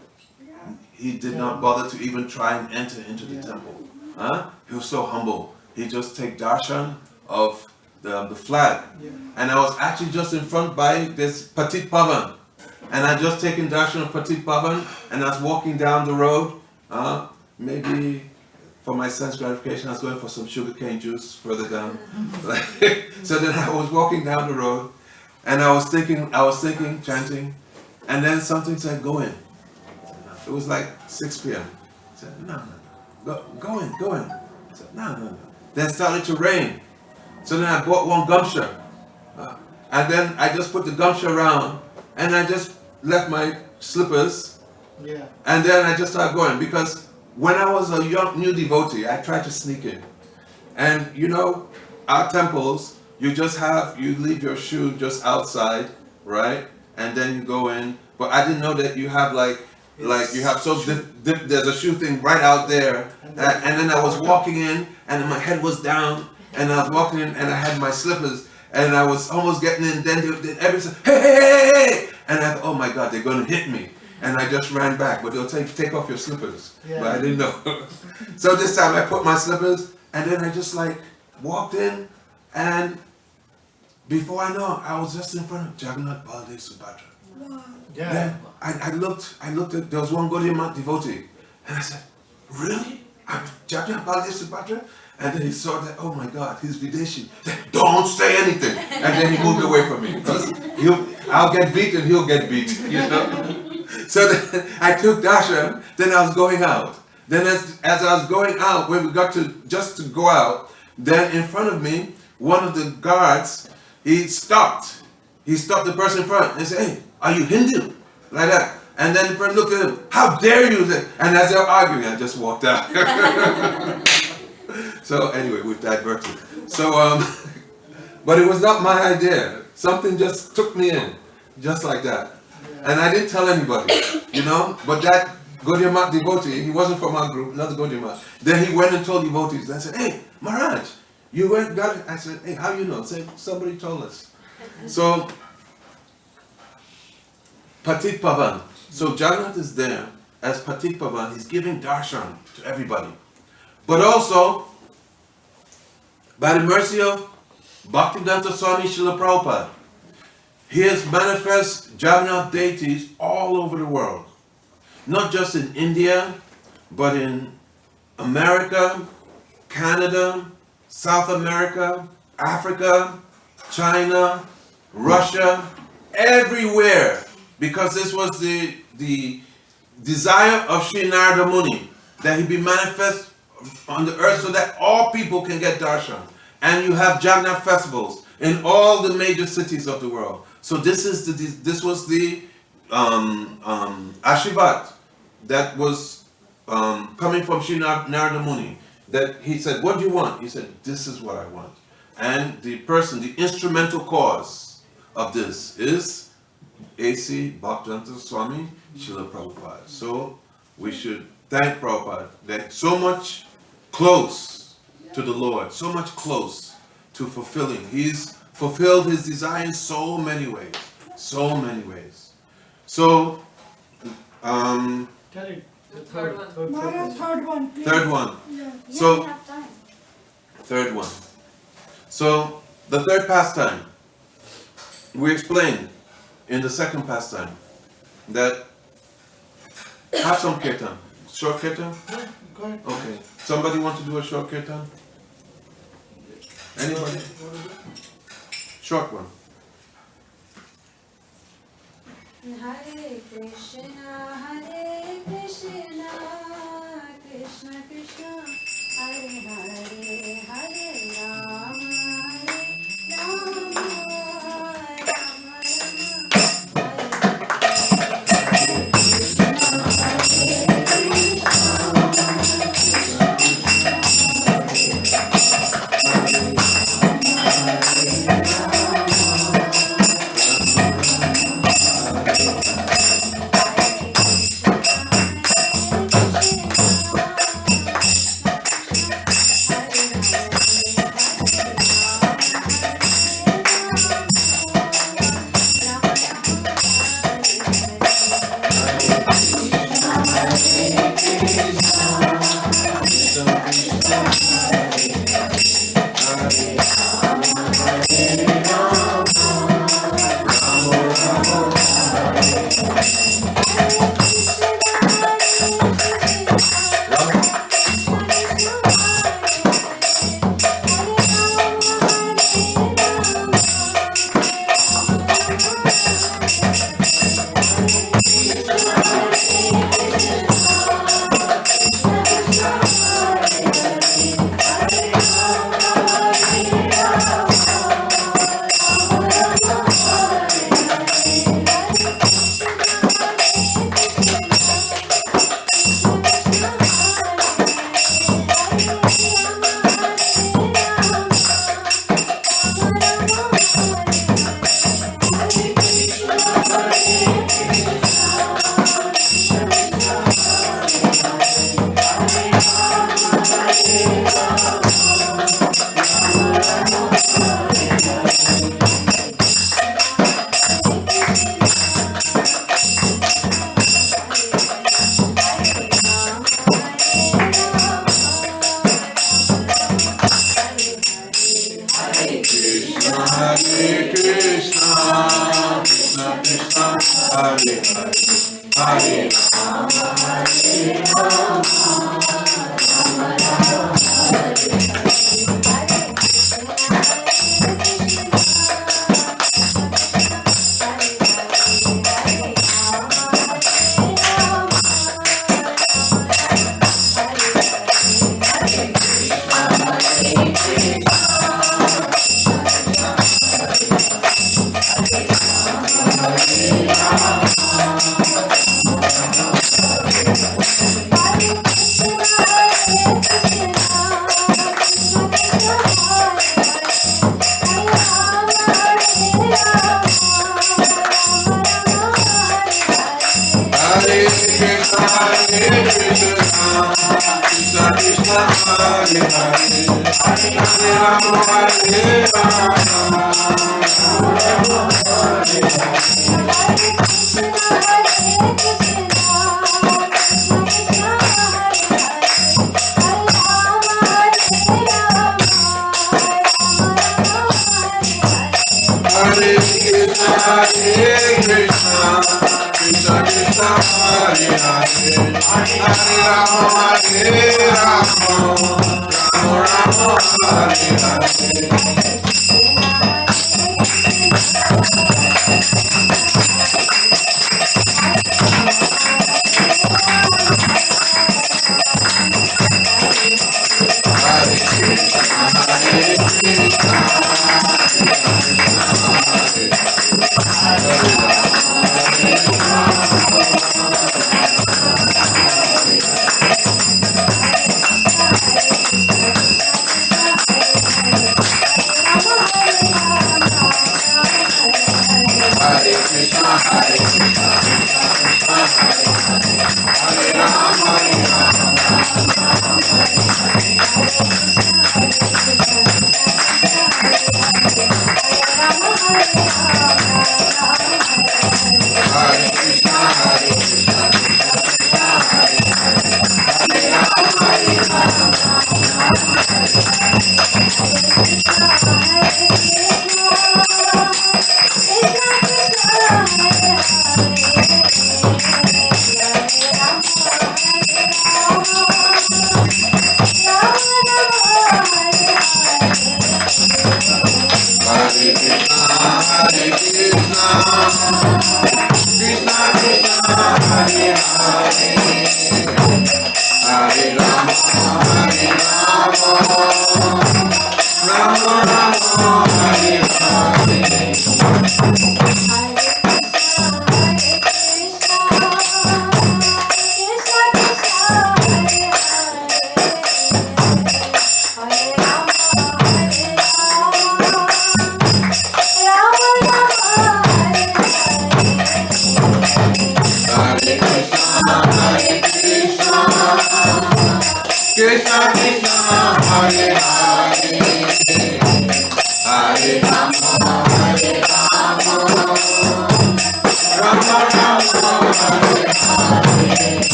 did not bother to even try and enter into the temple. Huh? He was so humble. He just take darshan of the flag. And I was actually just in front by this Patit Pavan. And I just taken darshan of Patit Pavan, and I was walking down the road, maybe for my sense gratification, I was going for some sugarcane juice further down. So then I was walking down the road, and I was thinking, chanting, and then something said, go in. It was like 6 p.m. I said, no, go in. I said, no. Then it started to rain. So then I bought one gumsha. And then I just put the gumsha around, and I just left my slippers. And then I just started going, because when I was a new devotee, I tried to sneak in. And you know, our temples, you leave your shoe just outside, right? And then you go in. But I didn't know that you have there's a shoe thing right out there. And then I was walking in, and my head was down, and I was walking in, and I had my slippers, and I was almost getting in, then everybody said, hey! And I thought, oh my God, they're going to hit me. And I just ran back, but they'll take off your slippers. But I didn't know. So this time I put my slippers, and then I just walked in, and before I know, I was just in front of Jagannath, Baladev, Subhadra. wow. Then I looked at, there was one Gaudiya devotee, and I said, really? I'm Jagannath, Baladev, Subhadra? And then he saw that, oh my God, he's Videshi. He said, don't say anything. And then he moved away from me, because I'll get beat and he'll get beat, you know? So then I took darshan, then I was going out. Then as I was going out, when we got to go out, then in front of me, one of the guards, he stopped the person in front and said, hey, are you Hindu? Like that. And then the person looked at him, how dare you? And as they were arguing, I just walked out. So anyway, we've diverted. So, but it was not my idea. Something just took me in, just like that. And I didn't tell anybody, you know, but that Gaudiya devotee, he wasn't from our group, another Gaudiya. Then he went and told devotees, and I said, hey, Maharaj, you went, got it. I said, hey, how you know? I said, somebody told us. So, Patit Pavan. So Jagannath is there as Patit Pavan, he's giving darshan to everybody. But also, by the mercy of Bhaktivedanta Swami Srila Prabhupada, he has manifest Jagannath deities all over the world. Not just in India, but in America, Canada, South America, Africa, China, Russia, everywhere. Because this was the desire of Sri Narada Muni, that he be manifest on the earth so that all people can get darshan. And you have Jagannath festivals in all the major cities of the world. So this was the Ashirvad that was coming from Sri Narada Muni. That he said, what do you want? He said, this is what I want. And the instrumental cause of this is A.C. Bhaktivedanta Swami Srila Prabhupada. So we should thank Prabhupada that so much close to the Lord, so much close to fulfilling. He's fulfilled his desire in so many ways. So many ways. So, Tell it. The third one. Maharaj, third one, please. third one. Yeah. So- we have time. Third one. So, the third pastime, we explained in the second pastime that have some kirtan. Short kirtan? Go ahead. Okay. Somebody want to do a short kirtan? Anybody? Short one. Hare Krishna, Krishna Krishna, Hare Hare, Hare Rama, Rama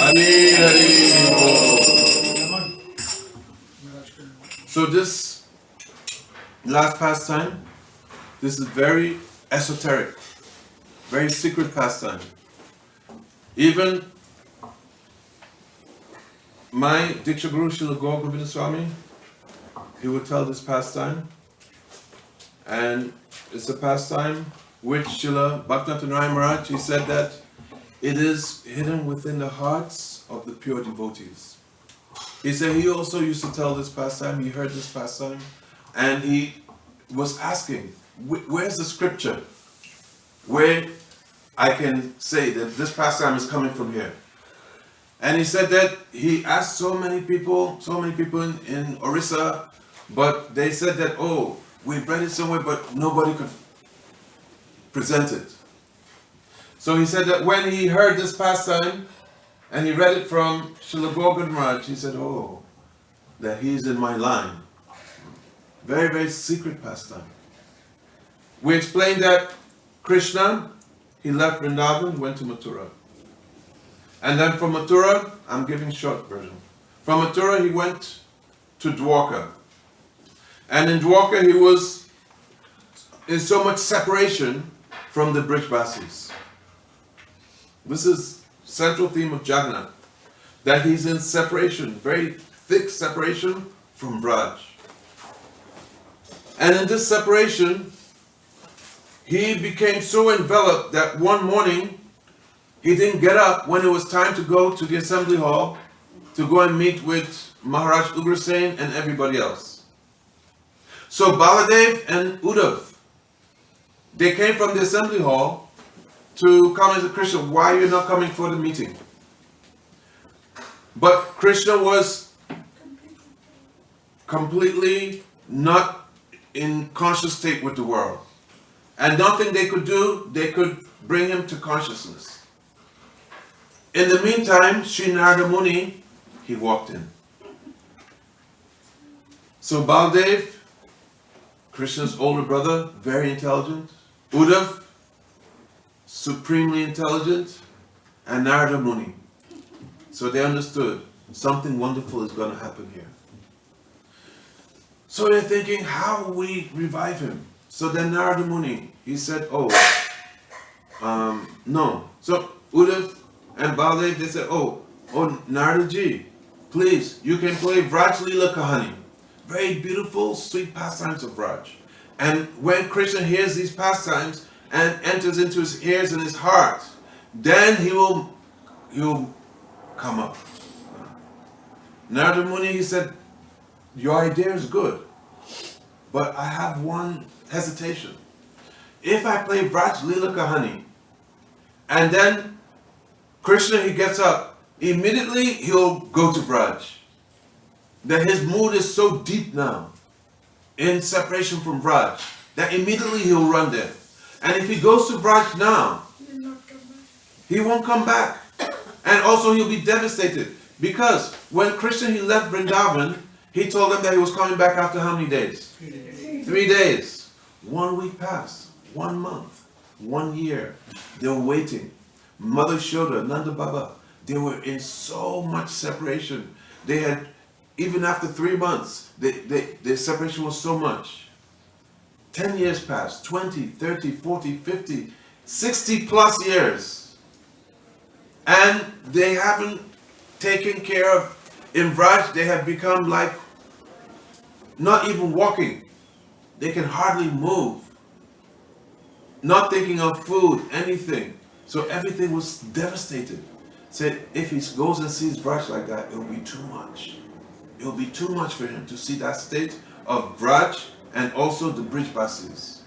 Hari Hari Bol. So this last pastime, this is very esoteric, very secret pastime. Even my Diksha Guru Srila Gaur Govinda Swami, he would tell this pastime, and it's a pastime which Srila Bhaktivinoda Maharaj, he said that it is hidden within the hearts of the pure devotees. He said he also used to tell this pastime, he heard this pastime, and he was asking, where's the scripture where I can say that this pastime is coming from here? And he said that he asked so many people in Orissa, but they said that, oh, we've read it somewhere, but nobody could present it. So he said that when he heard this pastime, and he read it from Srila Gaur Govinda Maharaj, he said, oh, that he's in my line. Very, very secret pastime. We explained that Krishna, he left Vrindavan, went to Mathura. And then from Mathura, I'm giving short version. From Mathura, he went to Dwarka. And in Dwarka, he was in so much separation from the Brijvasis. This is central theme of Jagannatha, that he's in separation, very thick separation from Braj. And in this separation, he became so enveloped that one morning, he didn't get up when it was time to go to the assembly hall to go and meet with Maharaj Ugrasen and everybody else. So Baladev and Uddhav, they came from the assembly hall to come and say, Krishna, why are you not coming for the meeting? But Krishna was completely not in conscious state with the world. And nothing they could do, they could bring him to consciousness. In the meantime, Sri Narada Muni, he walked in. So Baldev, Krishna's older brother, very intelligent. Uddhav, supremely intelligent. And Narada Muni. So they understood something wonderful is going to happen here. So they're thinking, how will we revive him? So then Narada Muni, he said, no. So Uddhav and Baladev, they said, oh Narada Ji, please, you can play Vraj Lila Kahani. Very beautiful, sweet pastimes of Vraj. And when Krishna hears these pastimes and enters into his ears and his heart, then he will come up. Narada Muni, he said, your idea is good, but I have one hesitation. If I play Vraj Lila Kahani, and then Krishna, he gets up, immediately he'll go to Vraj. That his mood is so deep now, in separation from Vraj, that immediately he'll run there. And if he goes to Vraj now, he won't come back. And also he'll be devastated. Because when Krishna, he left Vrindavan, he told them that he was coming back after how many days? 3 days. 1 week passed. 1 month. 1 year. They were waiting. Mother Shoda, Nanda Baba, they were in so much separation. They had, even after 3 months, their separation was so much. 10 years passed, 20, 30, 40, 50, 60 plus years. And they haven't taken care of, in Vraj, they have become like, not even walking. They can hardly move. Not thinking of food, anything. So everything was devastated. Said if he goes and sees Vraj like that, it will be too much. It will be too much for him to see that state of Vraj and also the Brijbasis.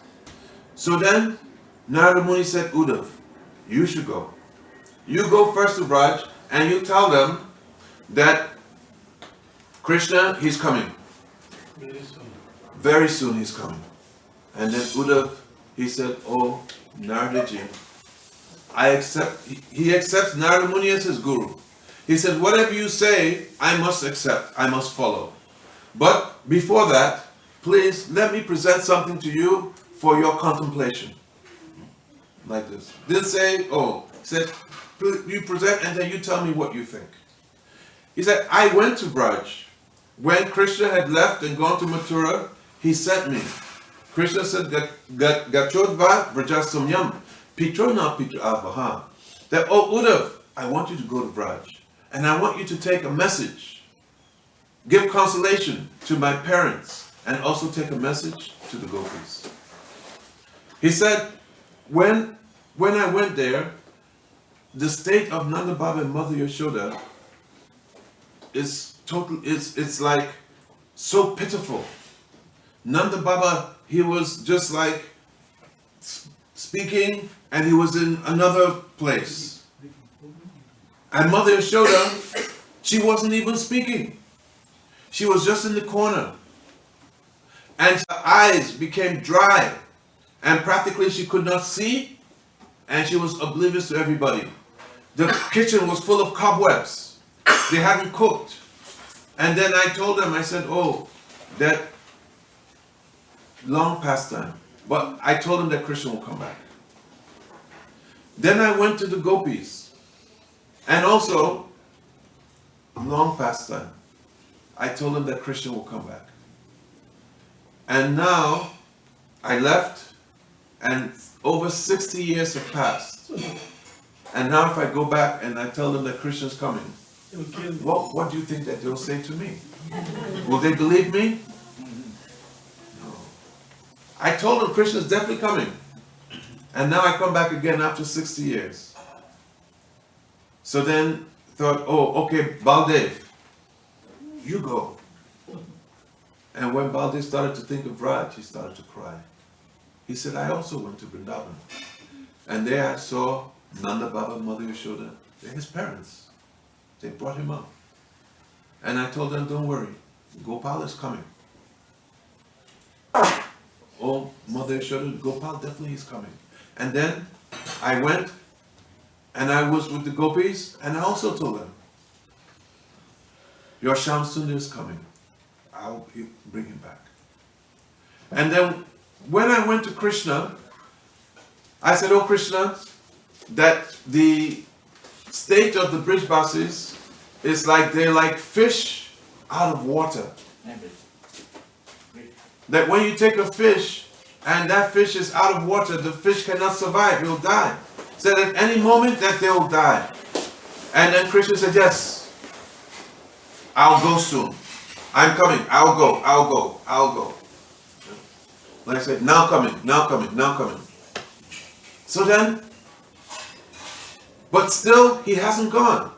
So then Narada Muni said, Uddhav, you should go. You go first to Vraj and you tell them that Krishna, he's coming. Very soon he's coming. And then Uddhav, he said, oh, Naradaji, he accepts Narada Muni as his guru. He said, whatever you say, I must accept, I must follow. But before that, please let me present something to you for your contemplation. Like this. Didn't say, oh, he said, you present and then you tell me what you think. He said, I went to Braj. When Krishna had left and gone to Mathura, he sent me. Krishna said, Gachodva Vrajasumyam, Pitrona Pitra Avaha. That, oh Uddhav, I want you to go to Braj. And I want you to take a message. Give consolation to my parents. And also take a message to the gopis. He said, when I went there, the state of Nanda Baba and Mother Yashoda is total, it's like so pitiful. Nanda Baba, he was just like speaking and he was in another place. And Mother Yashoda, she wasn't even speaking. She was just in the corner. And her eyes became dry. And practically she could not see. And she was oblivious to everybody. The kitchen was full of cobwebs. They hadn't cooked. And then I told them, I said, oh, that long past time. But I told them that Krishna will come back. Then I went to the gopis. And also, long past time. I told them that Krishna will come back. And now, I left, and over 60 years have passed. And now if I go back and I tell them that Krishna's coming, what do you think that they'll say to me? Will they believe me? No. I told them Krishna's definitely coming. And now I come back again after 60 years. So then thought, oh, okay, Baldev, you go. And when Baldev started to think of Raj, he started to cry. He said, I also went to Vrindavan. And there I saw Nanda Baba, Mother Yashoda. They're his parents. They brought him up. And I told them, don't worry, Gopal is coming. Oh, Mother Yashoda, Gopal definitely is coming. And then I went and I was with the gopis and I also told them, your Shyam Sundar is coming. I'll bring him back. And then when I went to Krishna, I said, oh Krishna, that the state of the Brijbasis is like they're like fish out of water. That when you take a fish and that fish is out of water, the fish cannot survive, he'll die. Said at any moment that they'll die. And then Krishna said, yes, I'll go soon. I'm coming, I'll go. Like I said, now coming. So then, but still, he hasn't gone.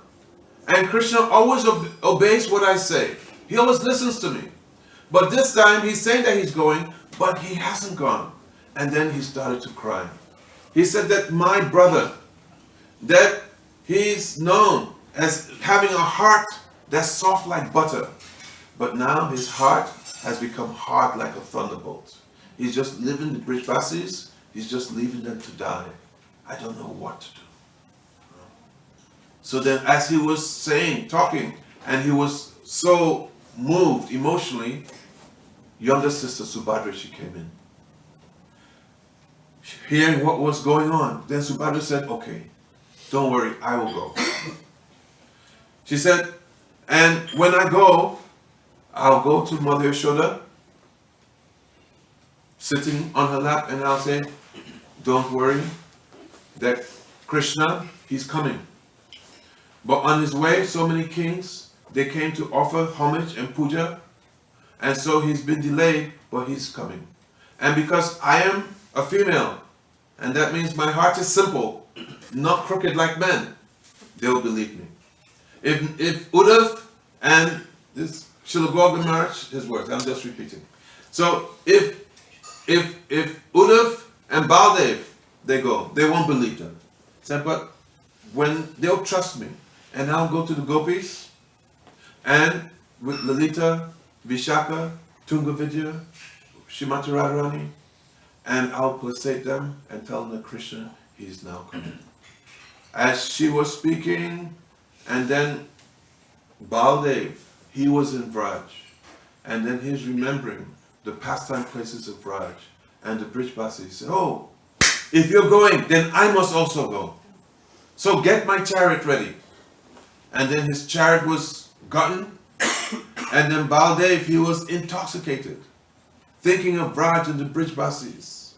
And Krishna always obeys what I say. He always listens to me. But this time, he's saying that he's going, but he hasn't gone. And then he started to cry. He said that my brother, that he's known as having a heart that's soft like butter. But now his heart has become hard like a thunderbolt. He's just living the Brijbasis, he's just leaving them to die. I don't know what to do. So then as he was saying, talking, and he was so moved emotionally, younger sister Subhadra, she came in. Hearing what was going on, then Subhadra said, okay, don't worry, I will go. She said, and when I go, I'll go to Mother Yashoda. sitting on her lap, and I'll say, don't worry, that Krishna, he's coming. But on his way, so many kings, they came to offer homage and puja, and so he's been delayed, but he's coming. And because I am a female, and that means my heart is simple, not crooked like men, they'll believe me. If Uddhav and this Srila Maharaj, his words, I'm just repeating. So if Uddhav and Baldev, they go, they won't believe them. Said, but when they'll trust me, and I'll go to the gopis, and with Lalita, Vishaka, Tungavidya, Shrimati Radharani, and I'll placate them and tell them that Krishna, he's now coming. As she was speaking, and then Baldev, he was in Vraj, and then he's remembering the pastime places of Vraj, and the Brijbasi said, oh, if you're going, then I must also go. So get my chariot ready. And then his chariot was gotten, and then Baldev, he was intoxicated, thinking of Vraj and the Brijbasis.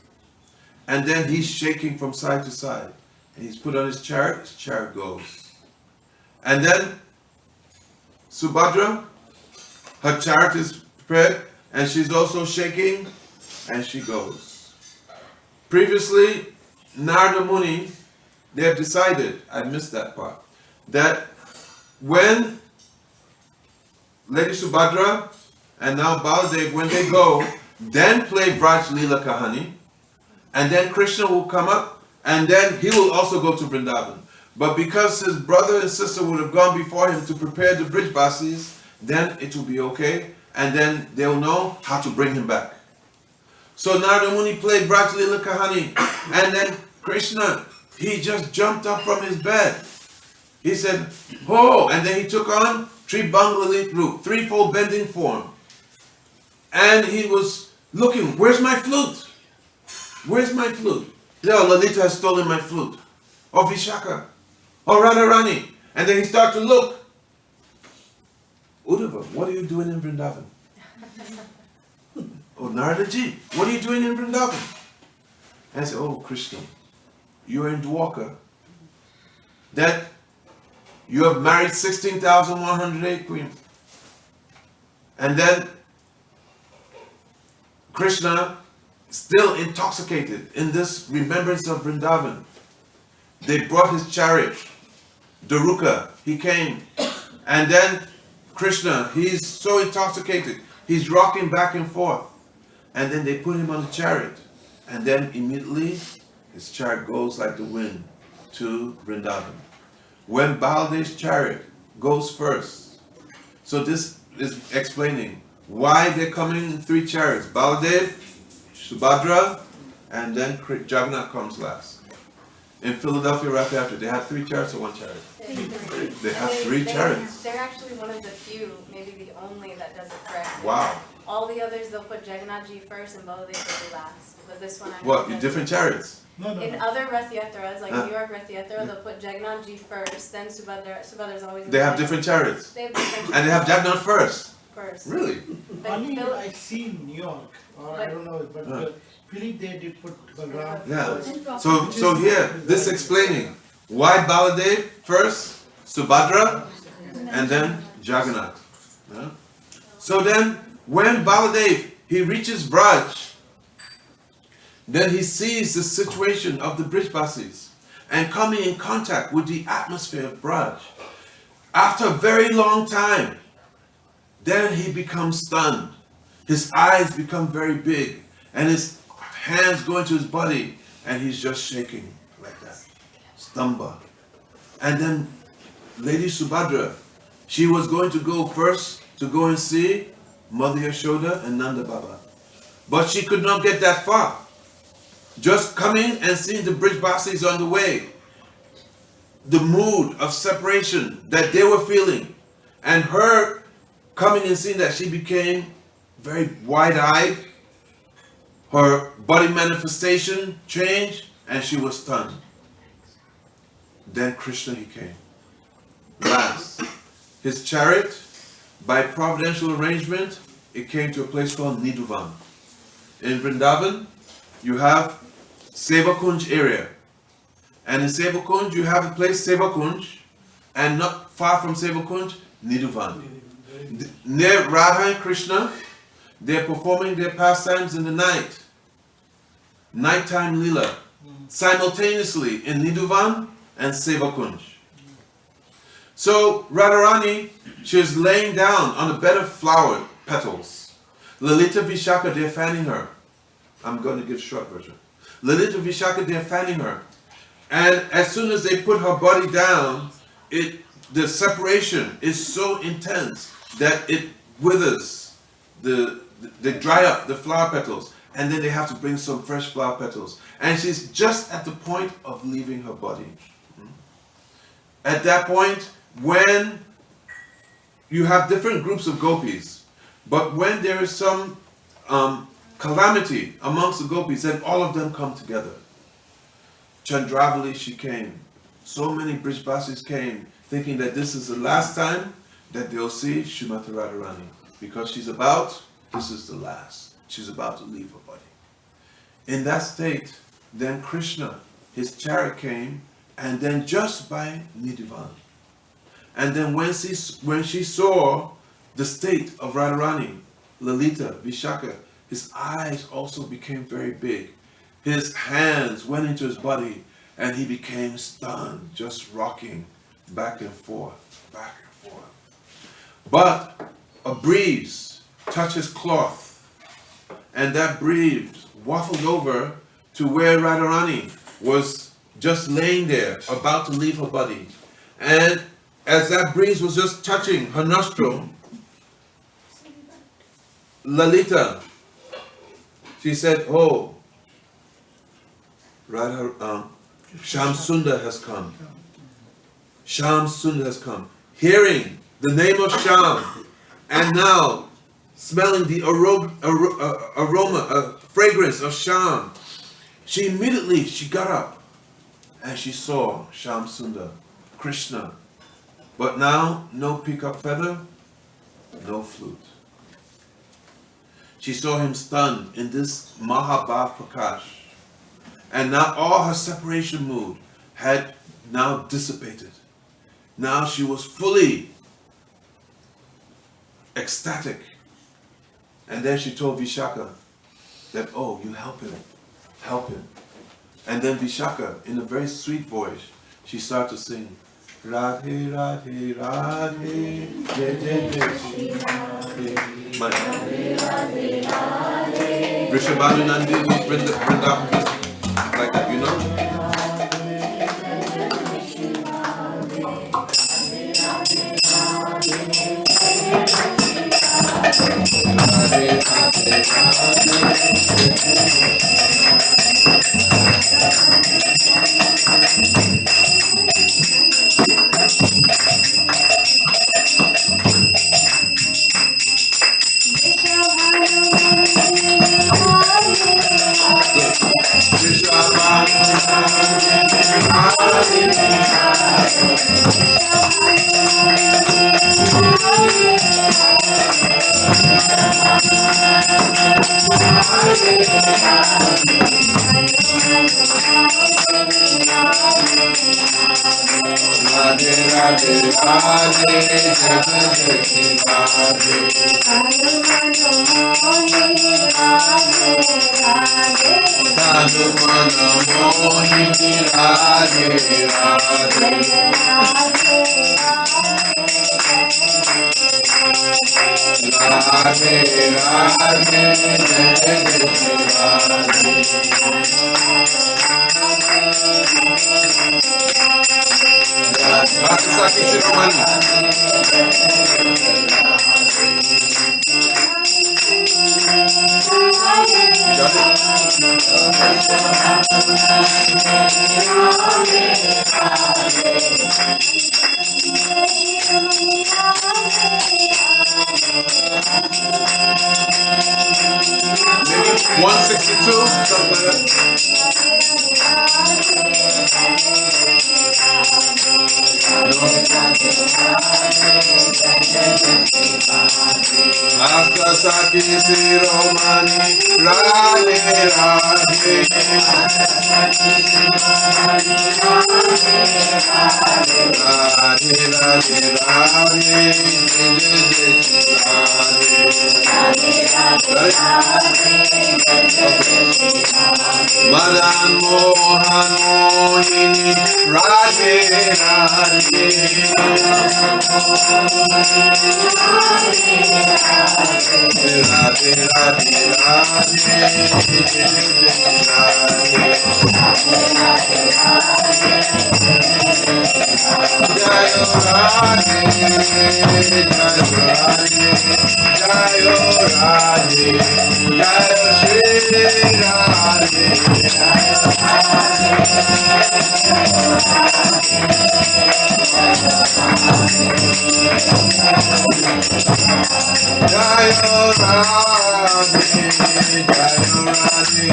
And then he's shaking from side to side. And he's put on his chariot goes. And then Subhadra, her chariot is prepared, and she's also shaking, and she goes. Previously, Narada Muni, they have decided, I missed that part, that when Lady Subhadra and now Baldev, when they go, then play Vraj Lila Kahani, and then Krishna will come up, and then he will also go to Vrindavan. But because his brother and sister would have gone before him to prepare the Brijbasis, then it will be okay, and then they'll know how to bring him back. So Narada Muni played Vraj Lila Kahani, and then Krishna, he just jumped up from his bed. He said, oh, and then he took on Tribanglalit root, threefold bending form. And he was looking, where's my flute? Where's my flute? Oh, Lalita has stolen my flute. Or Vishaka. Or Radharani. And then he started to look. Uddhava, what are you doing in Vrindavan? Oh, Naradaji, what are you doing in Vrindavan? And I said, oh, Krishna, you're in Dwarka. That you have married 16,108 queens. And then Krishna, still intoxicated in this remembrance of Vrindavan, they brought his chariot, Daruka, he came, and then Krishna, he's so intoxicated, he's rocking back and forth, and then they put him on the chariot, and then immediately his chariot goes like the wind to Vrindavan. When Baldev's chariot goes first, so this is explaining why they're coming in three chariots, Baldev, Subhadra, and then Jagannatha comes last. In Philadelphia, Ratha Yatra, they have three chariots or one chariot? They have three chariots. They're actually one of the few, maybe the only that does it correctly. Wow. All the others, they'll put Jagannatha first and Baladev will be last. But this one actually What, does different it. chariots? In other Rath Yatras, like New York Rath Yatra, they'll put Jagannatha first, then Subhadra's always in They have the different chariots. They have different And they have Jagannatha first. first. Really? But Only Phil- I see in New York, or I don't know, but Philip they did put Balram. Yeah. So here, this explaining why Baladev first, Subhadra, and then Jagannath. Yeah? So then, when Baladev, he reaches Braj, then he sees the situation of the Brijbasis and coming in contact with the atmosphere of Braj. After a very long time, then he becomes stunned. His eyes become very big, and his hands go into his body, and he's just shaking like that. Stamba. And then Lady Subhadra, she was going to go first to go and see Mother Yashoda and Nanda Baba. But she could not get that far. Just coming and seeing the Brijbasis on the way, the mood of separation that they were feeling, and her coming and seeing that, she became very wide-eyed, her body manifestation changed, and she was stunned. Then Krishna, he came. Last, his chariot, by providential arrangement, it came to a place called Niduvan. in Vrindavan, you have Sevakunj area. And in Sevakunj, you have a place, Sevakunj, and not far from Sevakunj, Nidhuvan. Near Radha and Krishna, they're performing their pastimes in the night. Nighttime lila. Simultaneously in Nidhuvan and Sevakunj. So Radharani, she was laying down on a bed of flower petals. Lalita Vishaka, they're fanning her. I'm going to give short version. Lalita Vishaka, they're fanning her. And as soon as they put her body down, the separation is so intense that it withers. They dry up the flower petals. And then they have to bring some fresh flower petals. And she's just at the point of leaving her body. At that point, when you have different groups of gopis, but when there is some calamity amongst the gopis, then all of them come together. Chandravali, she came. So many Brijbasis came, thinking that this is the last time that they'll see Srimati Radharani. Because this is the last. She's about to leave her body. In that state, then Krishna, his chariot came, and then just by Nidhuvan. And then when she saw the state of Radharani, Lalita, Vishaka, his eyes also became very big. His hands went into his body, and he became stunned, just rocking back and forth, back and forth. But a breeze touched his cloth, and that breeze waffled over to where Radharani was just laying there, about to leave her body. And as that breeze was just touching her nostril, Lalita, she said, "Oh, Shyam Sundar has come. Shyam Sundar has come." Hearing the name of Shyam, and now smelling the aroma, fragrance of Shyam, she immediately got up and she saw Shyam Sundar, Krishna. But now, no peacock feather, no flute. She saw him stunned in this Mahabhav Prakash. And now all her separation mood had now dissipated. Now she was fully ecstatic. And then she told Vishaka that, "Oh, you help him. Help him." And then Vishaka, in a very sweet voice, she started to sing, "Radhe, Radhe, Radhe, Jai Jai Jai Shri Radhe." Rishabhanu Nandini Vrindavan, like that, you know? Radhe Maybe 162, something like that. Hasta Saki Siromani Radhe Radhe. Radhe Radhe Radhe. Madan Mohan Mohini Radhe Radhe. Radhe Radhe Radhe. Jayo Radhe, Jayo Radhe, Jayo Radhe, Jayo Shri Radhe. Jayo Radhe, Jayo Radhe,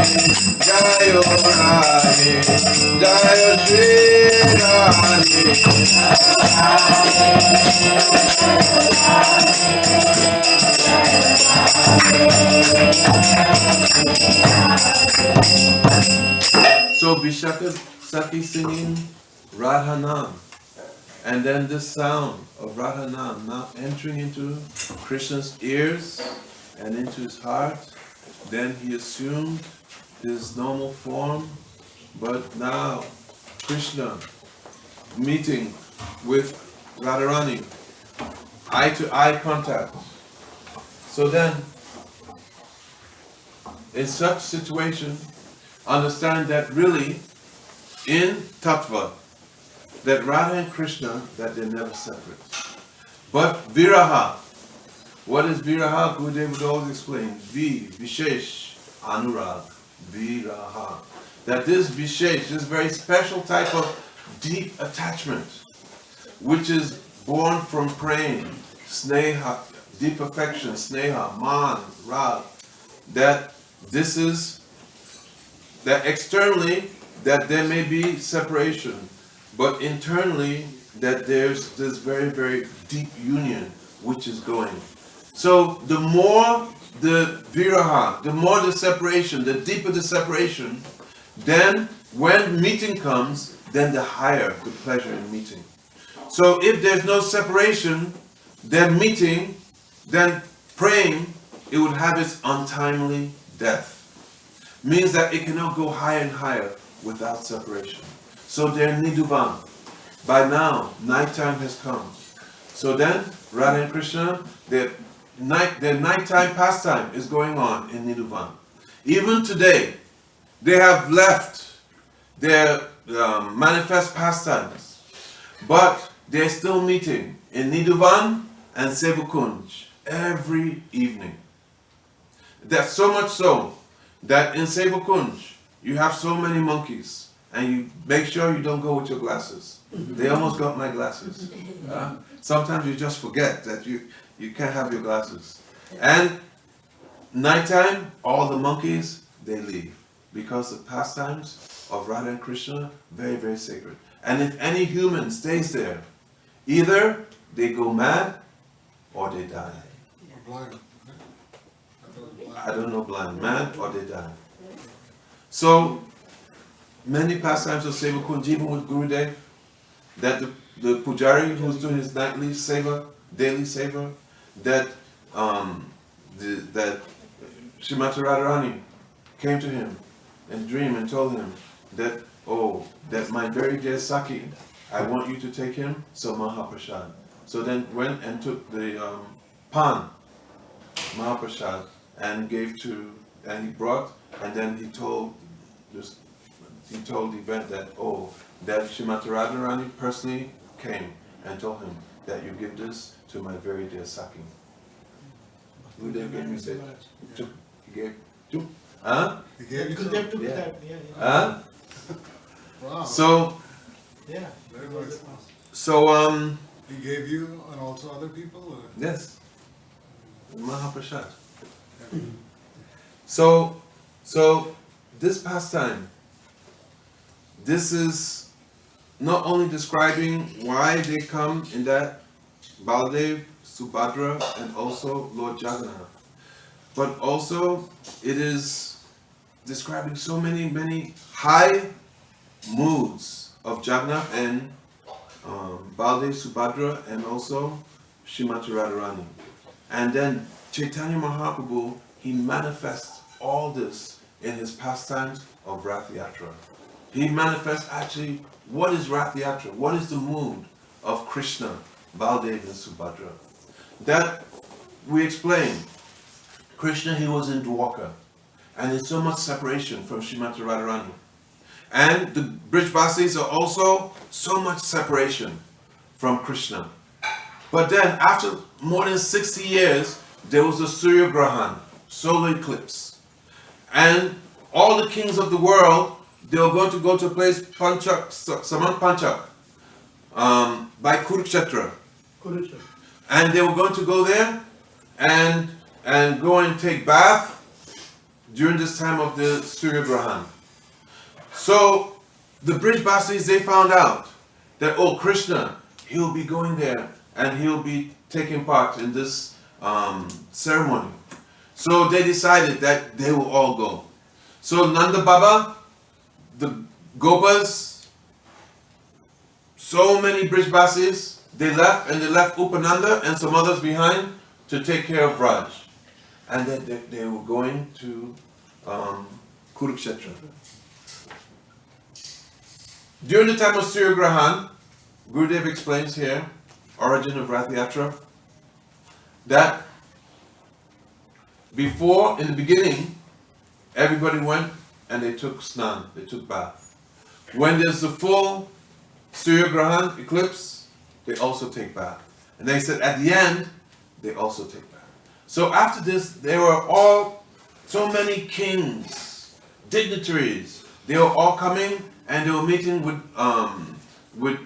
Jayo Radhe, Jayo Shri Radhe. So Vishaka Sati singing Radha Nam, and then this sound of Radha Nam now entering into Krishna's ears and into his heart. Then he assumed his normal form, but now Krishna meeting with Radharani, eye-to-eye contact. So then, in such situation, understand that really, in Tattva, that Radha and Krishna, that they're never separate. But Viraha, what is Viraha? Gurudev would always explain, Vishesh, Anurag, Viraha. That this Vishesh, this very special type of deep attachment, which is born from praying, Sneha, deep affection, Sneha, Man, Rag, that this is, that externally, that there may be separation, but internally, that there's this very, very deep union which is going. So the more the viraha, the more the separation, the deeper the separation, then when meeting comes, then the higher the pleasure in meeting. So if there's no separation, then meeting, then praying, it would have its untimely death. Means that it cannot go higher and higher without separation. So they're Niduvan. By now, nighttime has come. So then, Radha and Krishna, their nighttime pastime is going on in Niduvan. Even today, they have left their manifest pastimes, but they're still meeting in Niduvan and Sevakunj every evening. That's so much so that in Sevakunj, you have so many monkeys, and you make sure you don't go with your glasses. They almost got my glasses. Sometimes you just forget that you can't have your glasses. And nighttime, all the monkeys, they leave. Because the pastimes of Radha and Krishna, very, very sacred. And if any human stays there, either they go mad or they die. Blind. I don't know, blind, mad or they die. So, many pastimes of Seva Kunj, even with Gurudev, that the pujari who's doing his nightly seva, daily seva, that that Srimati Radharani came to him in a dream and told him that, oh, that my very dear Saki, I want you to take him, so Mahaprasad. So then went and took the pan, Mahaprasad, and gave to, and he brought, and then he told the event that, oh, that Srimati Radharani personally came and told him that you give this to my very dear Saki. Gurudev gave me that. He gave two. Huh? He gave you Gurudev some? took Yeah. that, Huh? Wow. So yeah. Very nice. so He gave you and also other people? Or? yes. Mahaprasad. So this pastime, this is not only describing why they come in that Baladev, Subhadra, and also Lord Jagannath, but also it is describing so many high moods of Jagannath and Baladev, Subhadra, and also Srimati Radharani. And then Chaitanya Mahaprabhu, he manifests all this in his pastimes of Ratha Yatra. He manifests actually what is Ratha Yatra, what is the mood of Krishna, Baladev, and Subhadra. That we explain. Krishna, he was in Dwarka, and there's so much separation from Srimati Radharani. And the Brijbasis are also so much separation from Krishna. But then, after more than 60 years, there was a Surya Grahan, solar eclipse. And all the kings of the world, they were going to go to a place, Panchak, Samant Panchak, by Kurukshetra. And they were going to go there and go and take bath during this time of the Surya Grahan. So the Brijbasis, they found out that, oh, Krishna, he'll be going there and he'll be taking part in this ceremony. So they decided that they will all go. So Nanda Baba, the Gopas, so many Brijbasis, they left, and they left Upananda and some others behind to take care of Raj. And then they were going to Kurukshetra. During the time of Surya Grahan, Gurudev explains here, origin of Ratha Yatra, that before, in the beginning, everybody went and they took snan, they took bath. When there's the full Surya Grahan eclipse, they also take bath. And they said at the end, they also take bath. So after this, there were all, so many kings, dignitaries, they were all coming and they were meeting with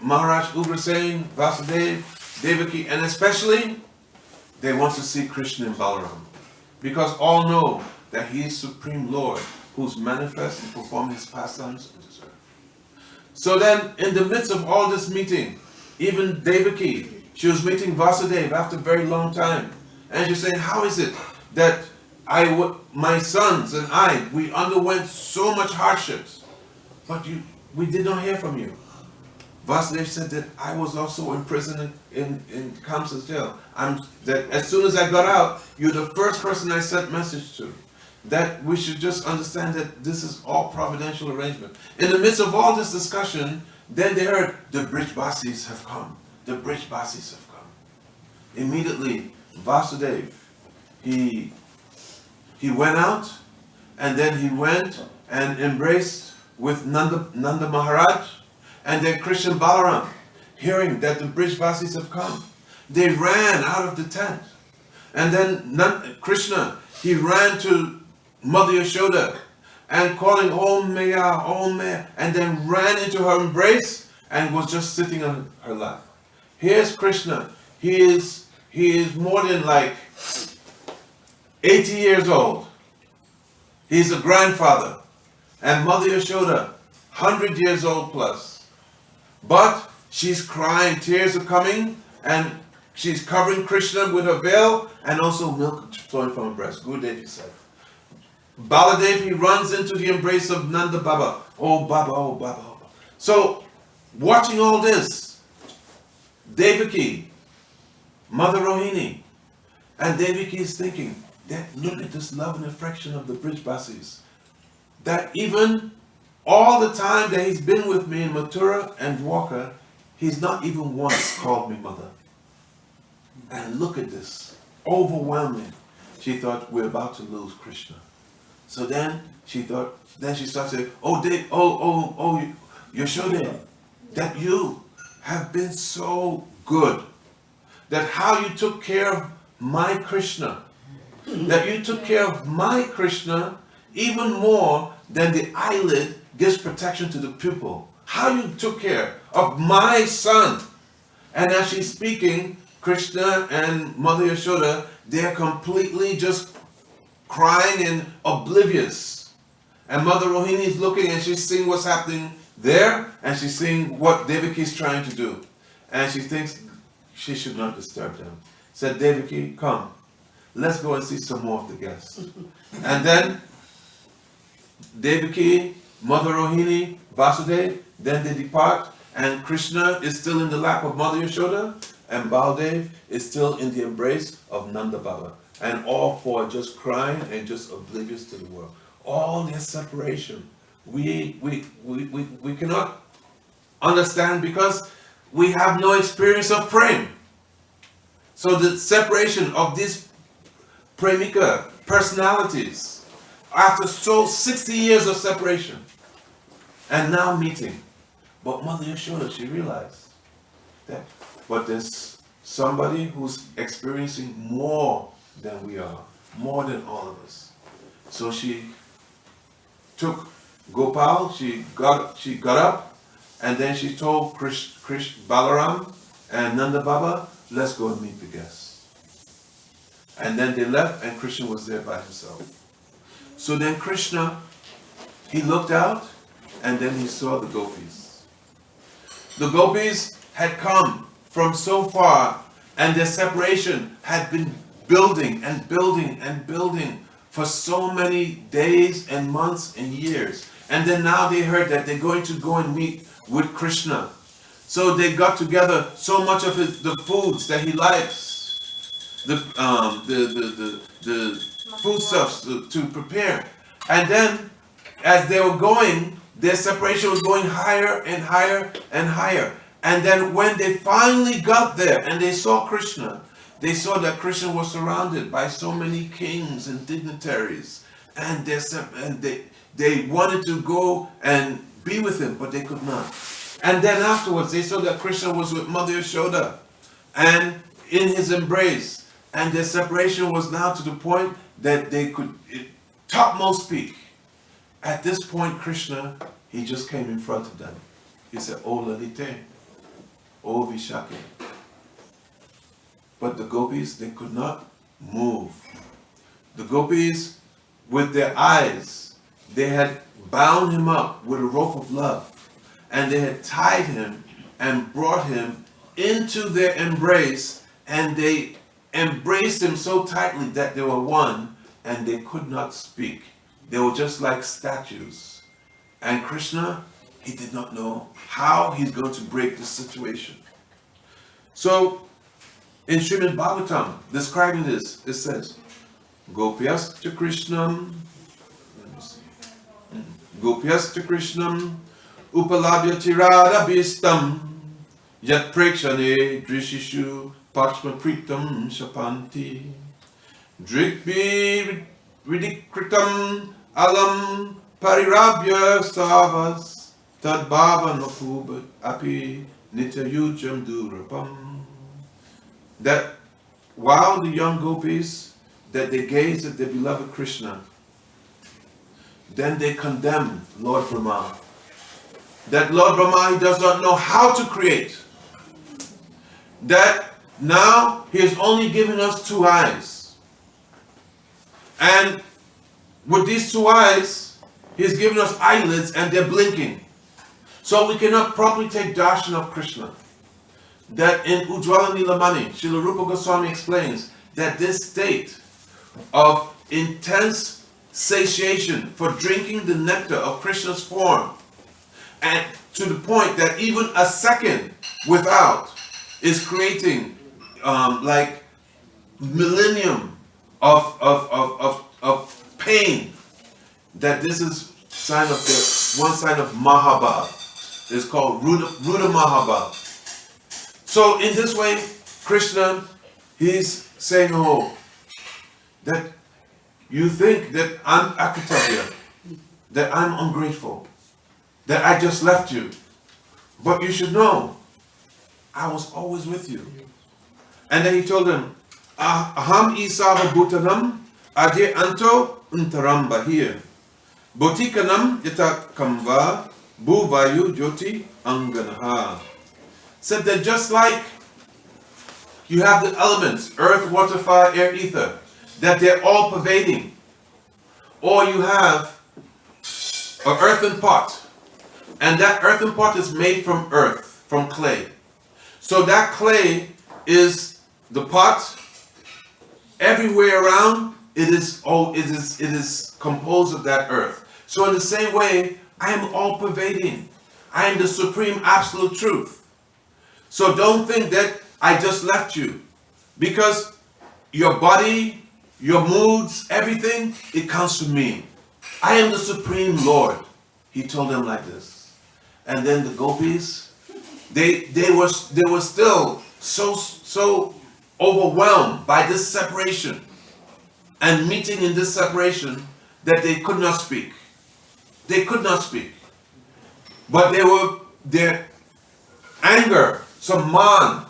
Maharaj Ugrasen, Vasudeva, Devaki, and especially, they want to see Krishna and Balaram. Because all know that he is Supreme Lord, who's manifest and performed his pastimes on this earth. So then, in the midst of all this meeting, even Devaki, she was meeting Vasudeva after a very long time. And she's saying, how is it that my sons and I, we underwent so much hardships, but we did not hear from you. Vasudeva said that I was also imprisoned in Kamsa's jail. That as soon as I got out, you're the first person I sent message to. That we should just understand that this is all providential arrangement. In the midst of all this discussion, then they heard the Brijbasis have come. The Brijbasis have come. Immediately, Vasudeva, he went out, and then he went and embraced with Nanda Maharaj. And then Krishna and Balaram, hearing that the Brijbasis have come, they ran out of the tent. And then Krishna, he ran to Mother Yashoda and calling, Om Maya, Om Maya, and then ran into her embrace and was just sitting on her lap. Here's Krishna. He is more than like 80 years old. He's a grandfather. And Mother Yashoda, 100 years old plus. But she's crying, tears are coming, and she's covering Krishna with her veil, and also milk flowing from her breast. Gurudev, he said. Baladev, he runs into the embrace of Nanda Baba. Oh Baba, oh Baba, oh Baba. So, watching all this, Devaki, Mother Rohini, and Devaki is thinking, that look at this love and affection of the Brijbasis. That even all the time that he's been with me in Mathura and Dwarka, he's not even once called me mother. And look at this, overwhelming. She thought, we're about to lose Krishna. So then she started saying, Yashoda, that you have been so good. That how you took care of my Krishna. That you took care of my Krishna even more than the eyelid gives protection to the pupil. How you took care of my son. And as she's speaking, Krishna and Mother Yashoda, they're completely just crying and oblivious. And Mother Rohini is looking and she's seeing what's happening there, and she's seeing what Devaki is trying to do. And she thinks she should not disturb them. Said, Devaki, come, let's go and see some more of the guests. And then Devaki, Mother Rohini, Vasudev, then they depart, and Krishna is still in the lap of Mother Yashoda, and Baldev is still in the embrace of Nanda Baba. And all four are just crying and just oblivious to the world. All their separation. We cannot understand because we have no experience of praying. So the separation of these premika personalities after 60 years of separation and now meeting. But Mother Yashoda, she realized that but there's somebody who's experiencing more than we are, more than all of us. So she took Gopal, she got up, and then she told Balaram and Nanda Baba, let's go and meet the guests. And then they left, and Krishna was there by himself. So then Krishna, he looked out, and then he saw the gopis. The gopis had come from so far, and their separation had been building and building and building for so many days and months and years. And then now they heard that they're going to go and meet with Krishna. So they got together so much of the foods that he likes, the foodstuffs to prepare. And then as they were going, their separation was going higher and higher and higher. And then when they finally got there and they saw Krishna, they saw that Krishna was surrounded by so many kings and dignitaries, and they wanted to go and be with him, but they could not. And then afterwards, they saw that Krishna was with Mother Yashoda and in his embrace, and their separation was now to the point that they could topmost peak. At this point, Krishna, he just came in front of them. He said, "O Lalite, O Vishake." But the gopis, they could not move. The gopis, with their eyes, they had bound him up with a rope of love, and they had tied him and brought him into their embrace, and they embraced him so tightly that they were one, and they could not speak. They were just like statues. And Krishna, he did not know how he's going to break this situation. So, in Srimad Bhagavatam, describing this, it says, Gopyascha Krishnam, Gopyascha Krishnam, Upalabhyati Radhabhistam, Yat Prekshane Drishishu Pachma Kritam Shapanti, Drikbi Ridikritam Alam Parirabhya Savas, Tad Bhava Nakubat Api Nityayujam Durapam. That while the young gopis, that they gazed at their beloved Krishna, then they condemned Lord Brahma. That Lord Brahma, he does not know how to create. That now he has only given us two eyes. And with these two eyes, he has given us eyelids and they're blinking. So we cannot properly take darshan of Krishna. That in Ujjvala Nilamani, Srila Rupa Goswami explains that this state of intense satiation for drinking the nectar of Krishna's form, and to the point that even a second without is creating like millennium of pain, that this is sign of the one sign of Mahabhav. It's called Ruda Mahabhav. So in this way, Krishna, he's saying, oh, that you think that I'm Akritavya, that I'm ungrateful, that I just left you. But you should know, I was always with you. And then he told them, Aham isava bhutanam ade anto untaram bahir. Botikanam yata kamva bhuvayu jyoti anganaha. Said that just like you have the elements, earth, water, fire, air, ether, that they're all pervading. Or you have an earthen pot, and that earthen pot is made from earth, from clay. So that clay is the pot. Everywhere around, it is composed of that earth. So in the same way, I am all pervading. I am the supreme absolute truth. So don't think that I just left you, because your body, your moods, everything, it comes from me. I am the supreme Lord. He told them like this. And then the gopis, they were still so overwhelmed by this separation and meeting in this separation that they could not speak. They could not speak. But their anger, some man,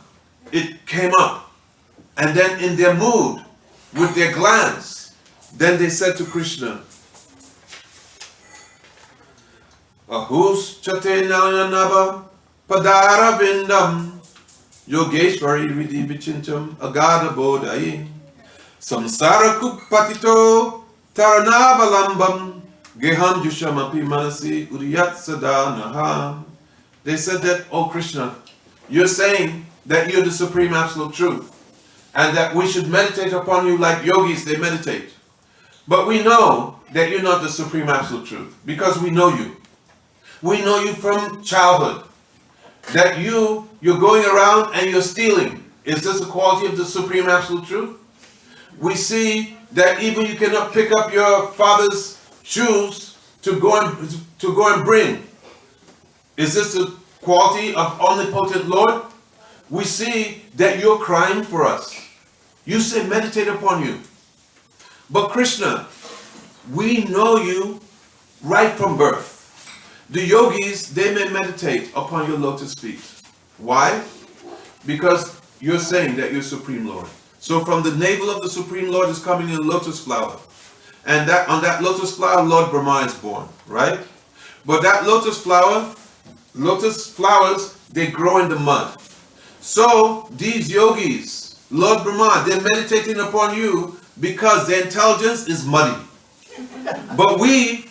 it came up. And then in their mood, with their glance, then they said to Krishna, Ahus chate nayanaba padara vindam yogeshwari vidhi vichintam agada bodai samsara kupatito taranavalam geham jushamapi manasi uriyat sadanaha. They said that, oh Krishna, you're saying that you're the supreme absolute truth, and that we should meditate upon you like yogis, they meditate. But we know that you're not the supreme absolute truth, because we know you. We know you from childhood. That you're going around and you're stealing. Is this a quality of the supreme absolute truth? We see that even you cannot pick up your father's shoes to go and bring. Is this the quality of omnipotent Lord? We see that you're crying for us. You say meditate upon you. But Krishna, we know you right from birth. The yogis, they may meditate upon your lotus feet. Why? Because you're saying that you're Supreme Lord. So from the navel of the Supreme Lord is coming a lotus flower. And that on that lotus flower, Lord Brahma is born, right? But that lotus flowers, they grow in the mud. So these yogis, Lord Brahma, they're meditating upon you because their intelligence is muddy. But we,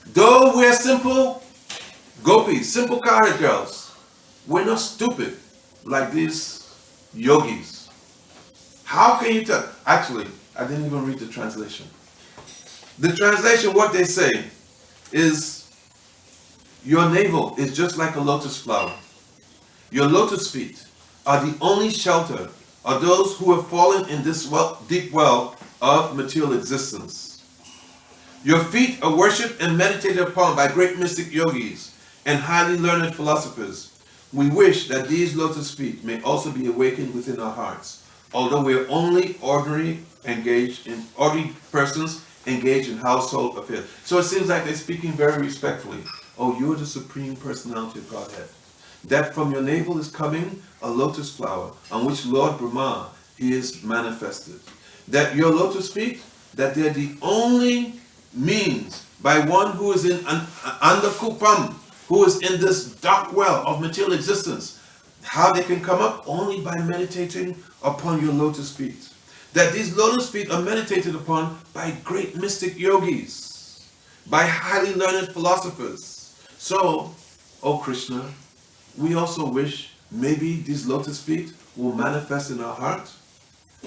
though we're simple gopis, simple cowherd girls, we're not stupid like these yogis. How can you tell? Actually, I didn't even read the translation. The translation, what they say is, your navel is just like a lotus flower. Your lotus feet are the only shelter of those who have fallen in this deep well of material existence. Your feet are worshipped and meditated upon by great mystic yogis and highly learned philosophers. We wish that these lotus feet may also be awakened within our hearts, although we are only ordinary persons engaged in household affairs. So it seems like they're speaking very respectfully. Oh, you're the supreme personality of Godhead. That from your navel is coming a lotus flower on which Lord Brahma is manifested. That your lotus feet, that they're the only means by one who is in Andakupam, who is in this dark well of material existence. How they can come up? Only by meditating upon your lotus feet. That these lotus feet are meditated upon by great mystic yogis, by highly learned philosophers. So, oh Krishna, we also wish maybe these lotus feet will manifest in our heart,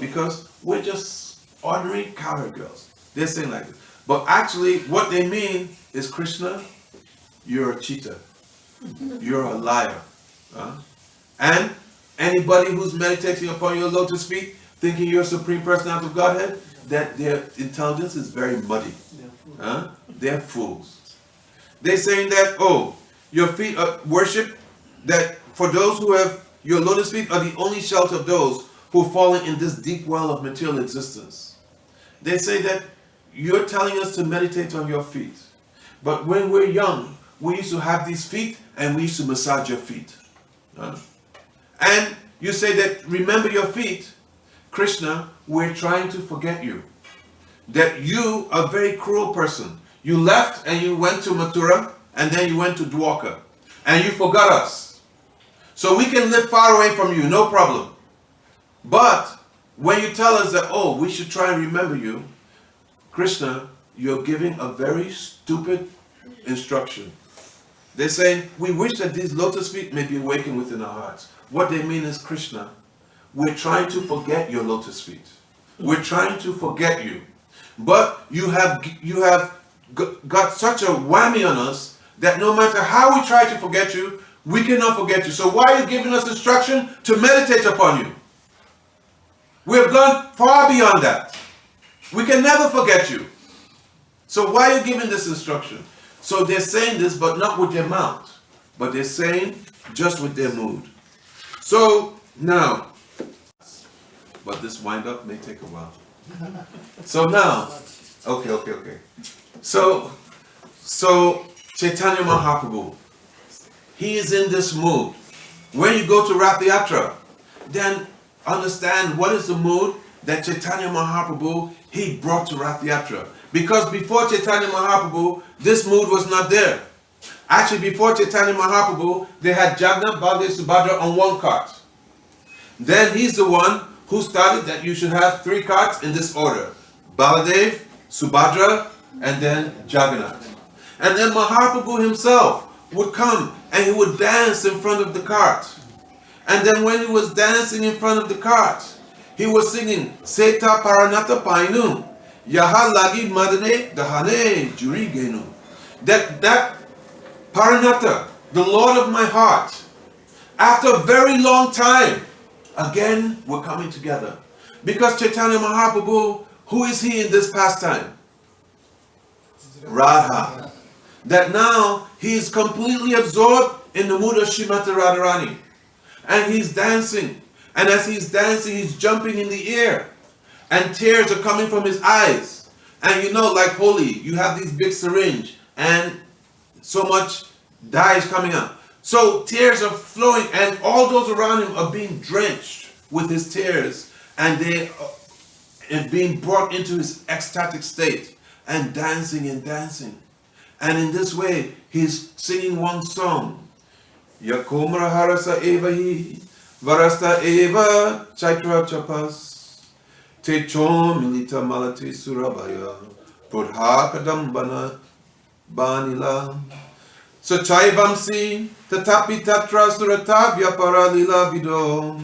because we're just ordinary cowherd girls. They're saying like this. But actually, what they mean is, Krishna, you're a cheater. You're a liar. And anybody who's meditating upon your lotus feet, thinking you're a supreme personality of Godhead, that their intelligence is very muddy. They're fools. They're saying that, oh, your feet are worship, that for those who have, your lotus feet are the only shelter of those who have fallen in this deep well of material existence. They say that you're telling us to meditate on your feet. But when we're young, we used to have these feet and we used to massage your feet. And you say that, remember your feet. Krishna, we're trying to forget you. That you are a very cruel person. You left and you went to Mathura and then you went to Dwarka. And you forgot us. So we can live far away from you, no problem. But when you tell us that, oh, we should try and remember you, Krishna, you're giving a very stupid instruction. They're saying, we wish that these lotus feet may be awakened within our hearts. What they mean is, Krishna, we're trying to forget your lotus feet. We're trying to forget you. But you have got such a whammy on us that no matter how we try to forget you, we cannot forget you. So why are you giving us instruction to meditate upon you? We have gone far beyond that. We can never forget you. So why are you giving this instruction? So they're saying this, but not with their mouth. But they're saying just with their mood. So now, but this wind up may take a while. So now, okay. So Chaitanya Mahaprabhu, he is in this mood. When you go to Ratha Yatra, then understand what is the mood that Chaitanya Mahaprabhu, he brought to Ratha Yatra. Because before Chaitanya Mahaprabhu, this mood was not there. Actually, before Chaitanya Mahaprabhu, they had Jagannatha, Baladev, Subhadra on one cart. Then he's the one who started that you should have 3 carts in this order. Baladev, Subhadra, and then Jagannatha. And then Mahaprabhu himself would come and he would dance in front of the cart. And then when he was dancing in front of the cart, he was singing Seta Paranata Painu Yaha Lagi Madane Dahane Juri Genu. That Paranata, the Lord of my heart, after a very long time, again we're coming together. Because Chaitanya Mahaprabhu, who is he in this pastime? Radha. That now he is completely absorbed in the mood of Srimati Radharani. And he's dancing. And as he's dancing, he's jumping in the air. And tears are coming from his eyes. And you know, like holy, you have these big syringe and so much dye is coming out. So tears are flowing and all those around him are being drenched with his tears. And they are being brought into his ecstatic state and dancing and dancing. And in this way, he's singing one song. Yakomra harasa evahi varasta eva chaitra chapas te chom milita malati surabaya prodha kadambana banila so chaivamsi tatapi tatra suratavya paralila vido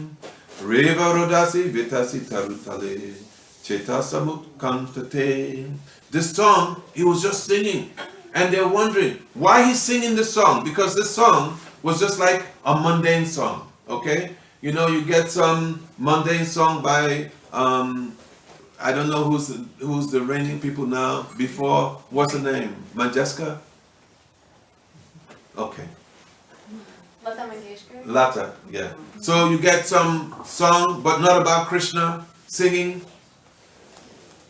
reva rodasi vitasi tarutale cheta samut kantate. This song he was just singing. And they're wondering why he's singing this song. Because this song was just like a mundane song. Okay? You know, you get some mundane song by, I don't know who's the reigning people now. Before, what's her name? Manjeska? Okay. Lata, yeah. So you get some song, but not about Krishna, singing.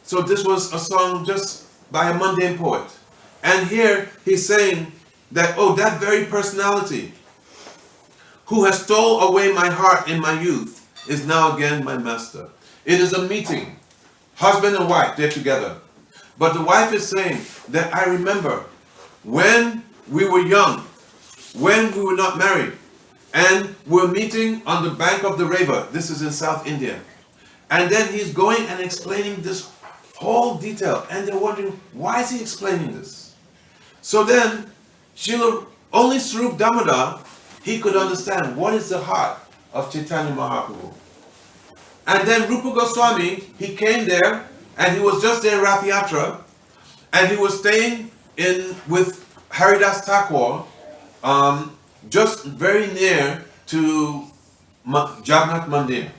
So this was a song just by a mundane poet. And here he's saying that, oh, that very personality who has stole away my heart in my youth is now again my master. It is a meeting. Husband and wife, they're together. But the wife is saying that I remember when we were young, when we were not married, and we're meeting on the bank of the river. This is in South India. And then he's going and explaining this whole detail. And they're wondering, why is he explaining this? So then, only Swarup Damodar, he could understand what is the heart of Chaitanya Mahaprabhu. And then Rupa Goswami, he came there, and he was just there in Ratha Yatra, and he was staying with Haridas Thakur, just very near to Jagannath Mandir.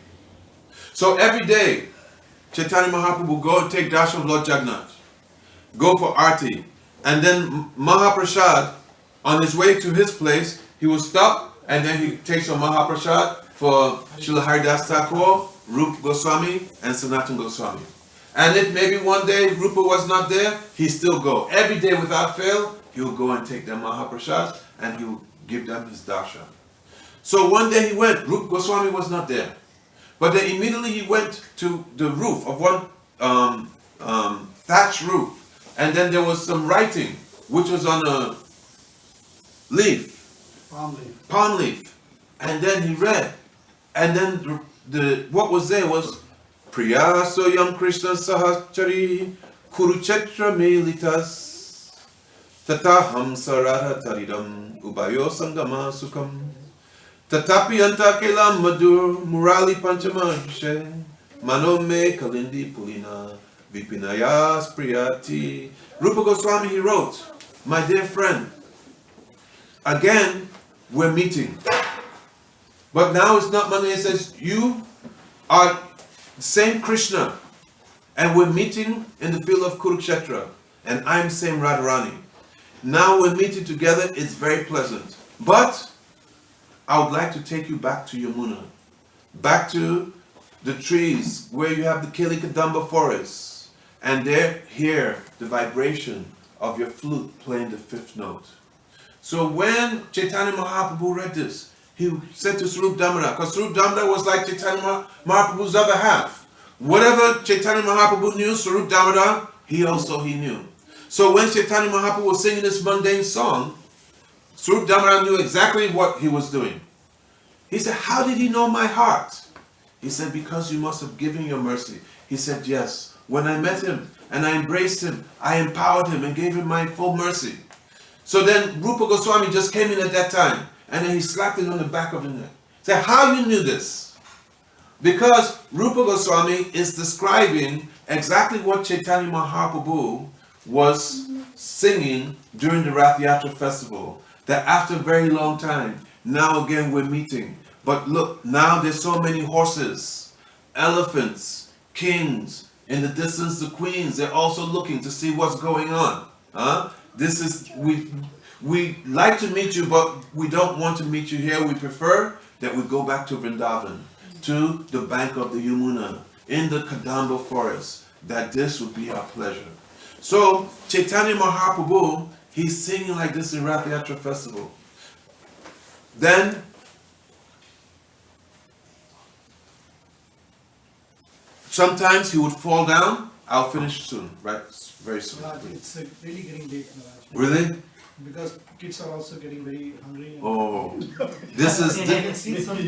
So every day, Chaitanya Mahaprabhu would go and take darshan of Lord Jagannath, go for arti. And then Mahaprasad, on his way to his place, he will stop and then he takes some Mahaprasad for Srila Haridas Thakur, Rupa Goswami, and Sanatana Goswami. And if maybe one day Rupa was not there, he still go. Every day without fail, he will go and take them Mahaprasad and he will give them his darshan. So one day he went, Rupa Goswami was not there. But then immediately he went to the roof of one thatched roof. And then there was some writing, which was on a leaf. Palm leaf. Palm leaf. And then he read. And then what was there was Priya Soyam Krishna Sahachari Kurukshetra Melitas Tataham Sarada Taridam Ubayo Sangama Sukam Tatapi Anta Kelam Madur Murali Panchamanshe Manome Kalindi Pulina Vipinayas Priyati. Rupa Goswami, he wrote, my dear friend, again we're meeting. But now it's not money. It says you are the same Krishna, and we're meeting in the field of Kurukshetra, and I'm same Radharani. Now we're meeting together. It's very pleasant. But I would like to take you back to Yamuna, back to the trees where you have the Kilikadamba forests, and there hear the vibration of your flute playing the fifth note. So when Chaitanya Mahaprabhu read this, he said to Swarup Damodar, because Swarup Damodar was like Chaitanya Mahaprabhu's other half. Whatever Chaitanya Mahaprabhu knew, Swarup Damodar, he knew. So when Chaitanya Mahaprabhu was singing this mundane song, Swarup Damodar knew exactly what he was doing. He said, how did he know my heart? He said, because you must have given your mercy. He said, yes. When I met him and I embraced him, I empowered him and gave him my full mercy. So then Rupa Goswami just came in at that time, and then he slapped it on the back of the neck. Said, how you knew this? Because Rupa Goswami is describing exactly what Chaitanya Mahaprabhu was singing during the Ratha Yatra festival. That after a very long time, now again we're meeting. But look, now there's so many horses, elephants, kings, in the distance the queens, they're also looking to see what's going on. This is, we like to meet you, but we don't want to meet you here. We prefer that we go back to Vrindavan, to the bank of the Yamuna, in the Kadamba forest, that this would be our pleasure. So, Chaitanya Mahaprabhu, he's singing like this in Ratha Yatra festival. Then, sometimes he would fall down. I'll finish soon, right? Very soon. Maharaj, it's really getting late, Maharaj. Really? Because kids are also getting very hungry. Oh, this I is can see some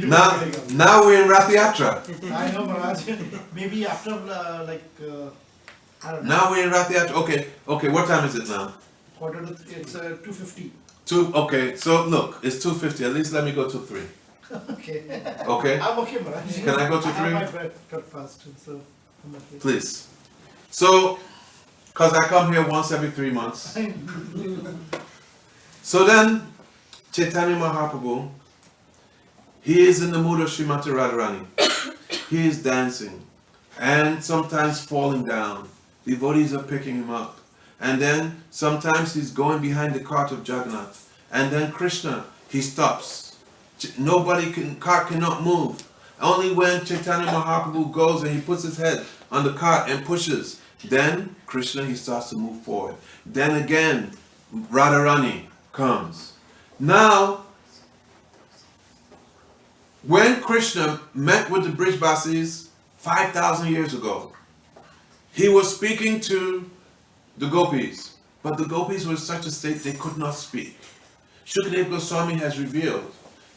now we're in Ratha Yatra. I know, Maharaj. Maybe after I don't know. Now we're in Ratha Yatra. Okay. What time is it now? Quarter to it's 2:50. Okay. So look, it's 2:50. At least let me go to 3. Okay. Okay. I'm okay, Maharaj. Can I go to 3? I have my breakfast too, so I'm okay. Please. So, cause I come here once every 3 months. So then, Chaitanya Mahaprabhu, he is in the mood of Srimati Radharani. He is dancing and sometimes falling down. Devotees are picking him up. And then sometimes he's going behind the cart of Jagannatha. And then Krishna, he stops. Cart cannot move. Only when Chaitanya Mahaprabhu goes and he puts his head on the cart and pushes, then Krishna, he starts to move forward. Then again, Radharani comes. Now, when Krishna met with the Brijvasis 5,000 years ago, he was speaking to the gopis, but the gopis were in such a state they could not speak. Shukadeva Goswami has revealed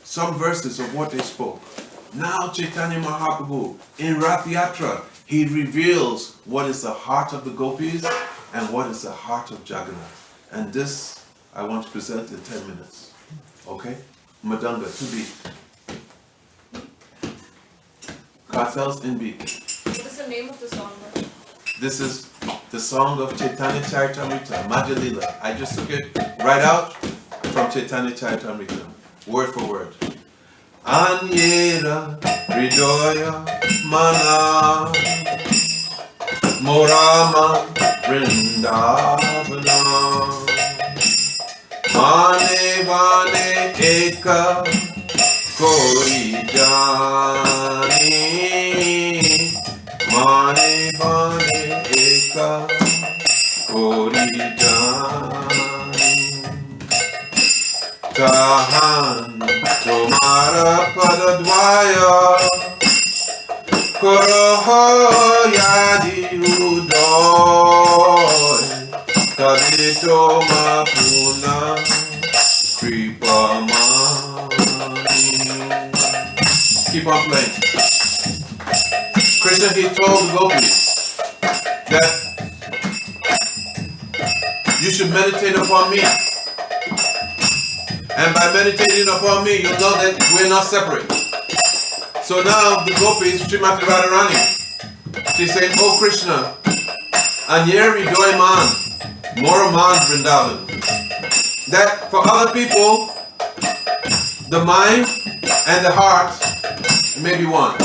some verses of what they spoke. Now Chaitanya Mahaprabhu, in Ratha Yatra, he reveals what is the heart of the gopis and what is the heart of Jagannatha. And this I want to present in 10 minutes. Okay? Madanga, 2 beat. Cartels in beat. What is the name of the song? This is the song of Chaitanya Charitamrita, Madhya Lila. I just took it right out from Chaitanya Charitamrita, word for word. Anyera Hridoya Mana Morama Vrindavana Mane Vane Eka Kori Jani Mane Vane Eka Kori Jani Tahan Tomara Padadvaya Koroho Yadi Udoy Kadito Mapuna Kripa Mani. Keep on playing. Krishna, he told the gopis that you should meditate upon me. And by meditating upon me, you'll know that we're not separate. So now the gopis, Srimati Radharani, she said, oh Krishna, Anyeri Doiman, Moraman Vrindavan. That for other people, the mind and the heart may be one.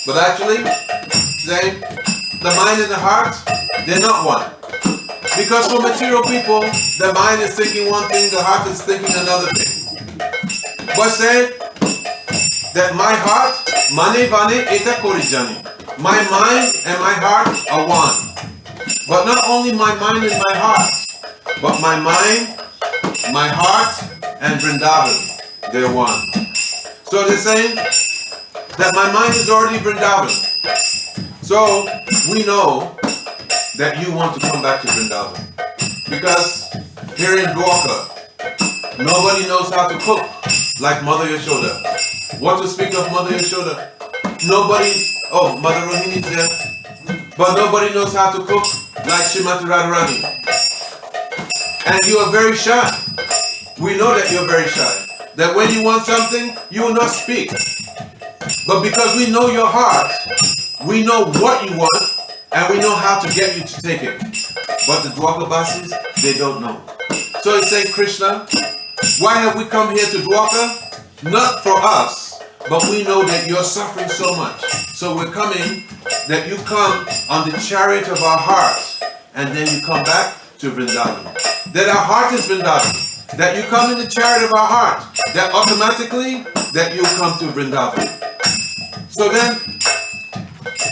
But actually, saying the mind and the heart, they're not one. Because for material people, the mind is thinking one thing, the heart is thinking another thing. But said that my heart, mane vane eta korijani. My mind and my heart are one. But not only my mind and my heart, but my mind, my heart, and Vrindavan, they're one. So they're saying that my mind is already Vrindavan. So we know that you want to come back to Vrindavan. Because here in Dwarka, nobody knows how to cook like Mother Yashoda. What to speak of Mother Yashoda? Nobody, oh, Mother Rohini's there, but nobody knows how to cook like Srimati Radharani. And you are very shy. We know that you're very shy. That when you want something, you will not speak. But because we know your heart, we know what you want, and we know how to get you to take it. But the Dwarkabasis, they don't know. So he said, Krishna, why have we come here to Dwarka? Not for us, but we know that you're suffering so much. So we're coming, that you come on the chariot of our heart, and then you come back to Vrindavan. That our heart is Vrindavan. That you come in the chariot of our heart. That automatically, that you come to Vrindavan. So then,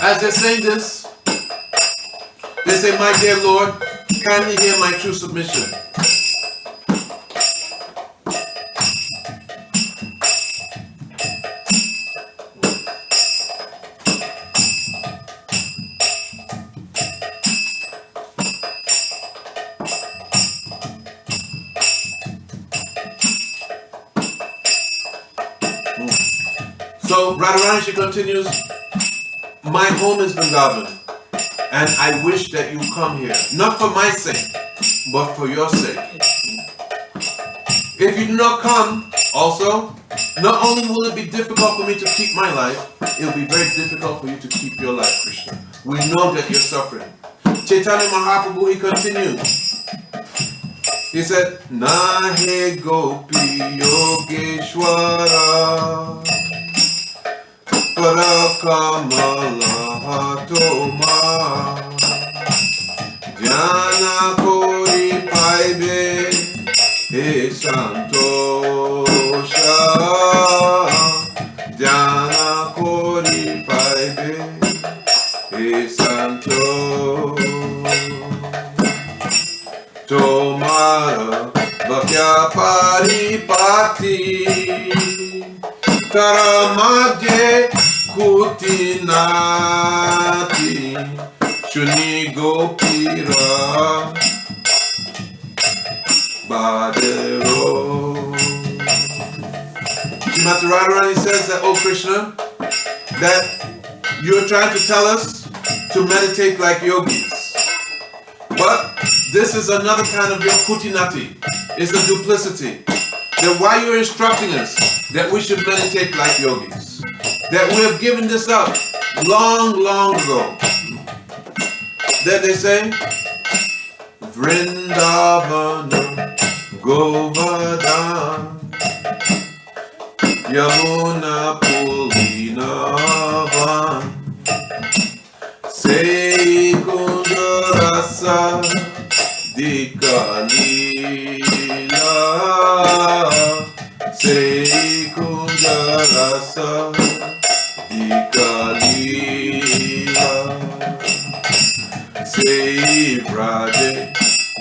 as they're saying this, they say, my dear Lord, kindly hear my true submission. So Radharani, she continues, my home is Vrindavan, and I wish that you come here, not for my sake, but for your sake. If you do not come, also, not only will it be difficult for me to keep my life, it will be very difficult for you to keep your life, Krishna. We know that you're suffering. Chaitanya Mahaprabhu, he continues. He said, Nahe Gopi Yogeshwara Parakamala Toma Jnana Kori Paibe He Santosha Jnana Kori Paibe He Santosha Tomara Bhakya Paripati Karamadye Kutinati Shuni Gopira Badero. Srimati Radharani says that, oh Krishna, that you're trying to tell us to meditate like yogis. But this is another kind of your kutinati. It's a duplicity. That why you're instructing us that we should meditate like yogis. That we have given this up long, long ago. That they say, Vrindavana Govardhan Yamuna Pulinavan Sekundarasa Dikalila Sekundarasa Dikalila Sei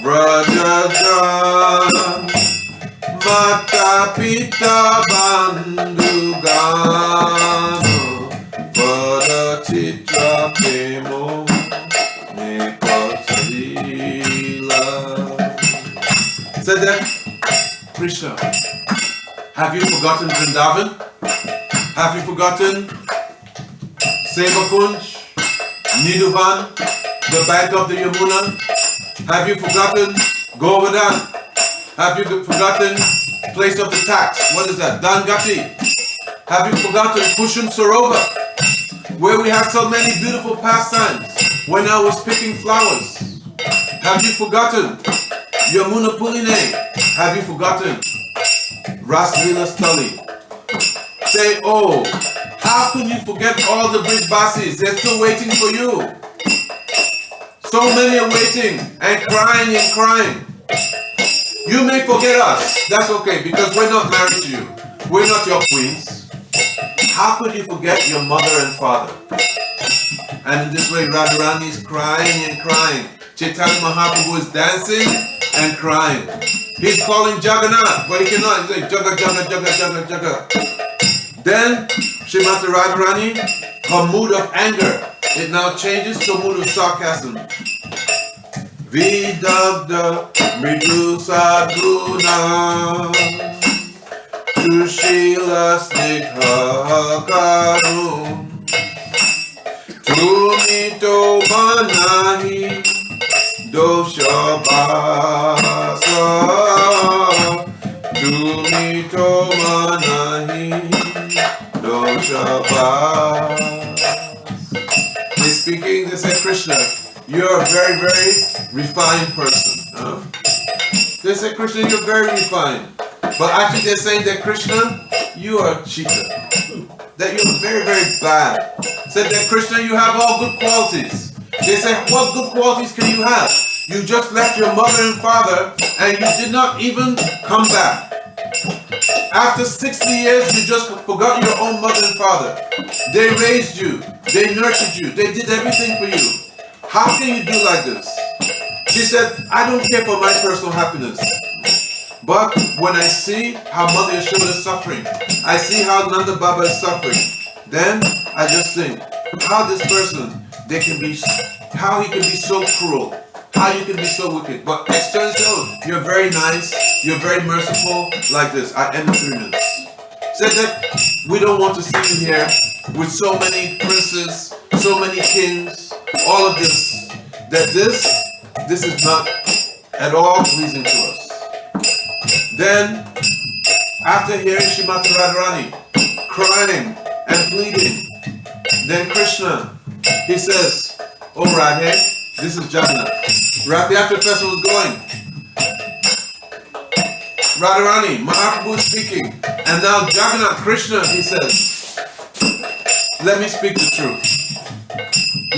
Vrajajan Mata Pita Bandugano Pada Chitra Premo Nepatalila. Said that, Krishna, have you forgotten Vrindavan? Have you forgotten Sevakunj, Niduvan, the bank of the Yamuna. Have you forgotten Govardhan? Have you forgotten place of the tax? What is that? Dangati. Have you forgotten Kushum Sarovar, where we have so many beautiful pastimes when I was picking flowers? Have you forgotten Yamuna Puline? Have you forgotten Ras Lila Stali? Say, oh, how can you forget all the big bosses? They're still waiting for you. So many are waiting and crying and crying. You may forget us. That's okay, because we're not married to you. We're not your queens. How could you forget your mother and father? And in this way, Radharani is crying and crying. Chaitanya Mahaprabhu is dancing and crying. He's calling Jagannatha, but he cannot. He's like, Jaga, Jaga, Jaga, Jaga, Jaga. Then, Srimati Radharani, her mood of anger, it now changes to a mood of sarcasm. Vidabda Mridu Sadhuna Tushila Snigha Karun Tumito Manahi Dosha Basa Tumito Manahi Dosha Basa. They're speaking, they say, Krishna, you're a very, very refined person. Huh? They say, Krishna, you're very refined. But actually they're saying that Krishna, you are a cheater. That you're very, very bad. Said that Krishna, you have all good qualities. They say, what good qualities can you have? You just left your mother and father and you did not even come back. After 60 years, you just forgot your own mother and father. They raised you. They nurtured you. They did everything for you. How can you do like this? She said, I don't care for my personal happiness. But when I see how Mother Yashoda is suffering, I see how Nanda Baba is suffering, then I just think, how this person, how he can be so cruel, how you can be so wicked. But externally, you're very nice, you're very merciful, like this. I end in 3 minutes. Said that we don't want to see you here with so many princes, so many kings, all of this. That this is not at all pleasing to us. Then, after hearing Srimati Radharani crying and pleading, then Krishna, he says, oh Radhe, this is Jagannatha. Ratha Yatra festival is going. Radharani, Mahaprabhu is speaking. And now Jagannatha, Krishna, he says, let me speak the truth.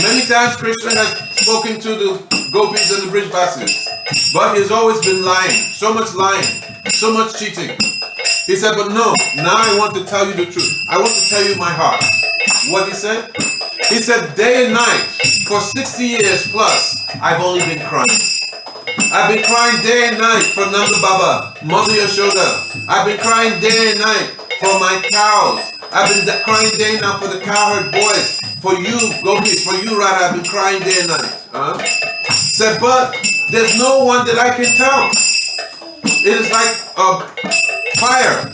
Many times Krishna has spoken to the gopis and the Brijvasis, but he's always been lying, so much cheating. He said, but no, now I want to tell you the truth. I want to tell you my heart. What he said? He said, day and night, for 60 years plus, I've only been crying. I've been crying day and night for Nanda Baba, Mother Yashoda. I've been crying day and night for my cows. I've been crying day and night for the cowherd boys. For you, gopis, for you, Radha, I've been crying day and night. Said, but there's no one that I can tell. It is like a fire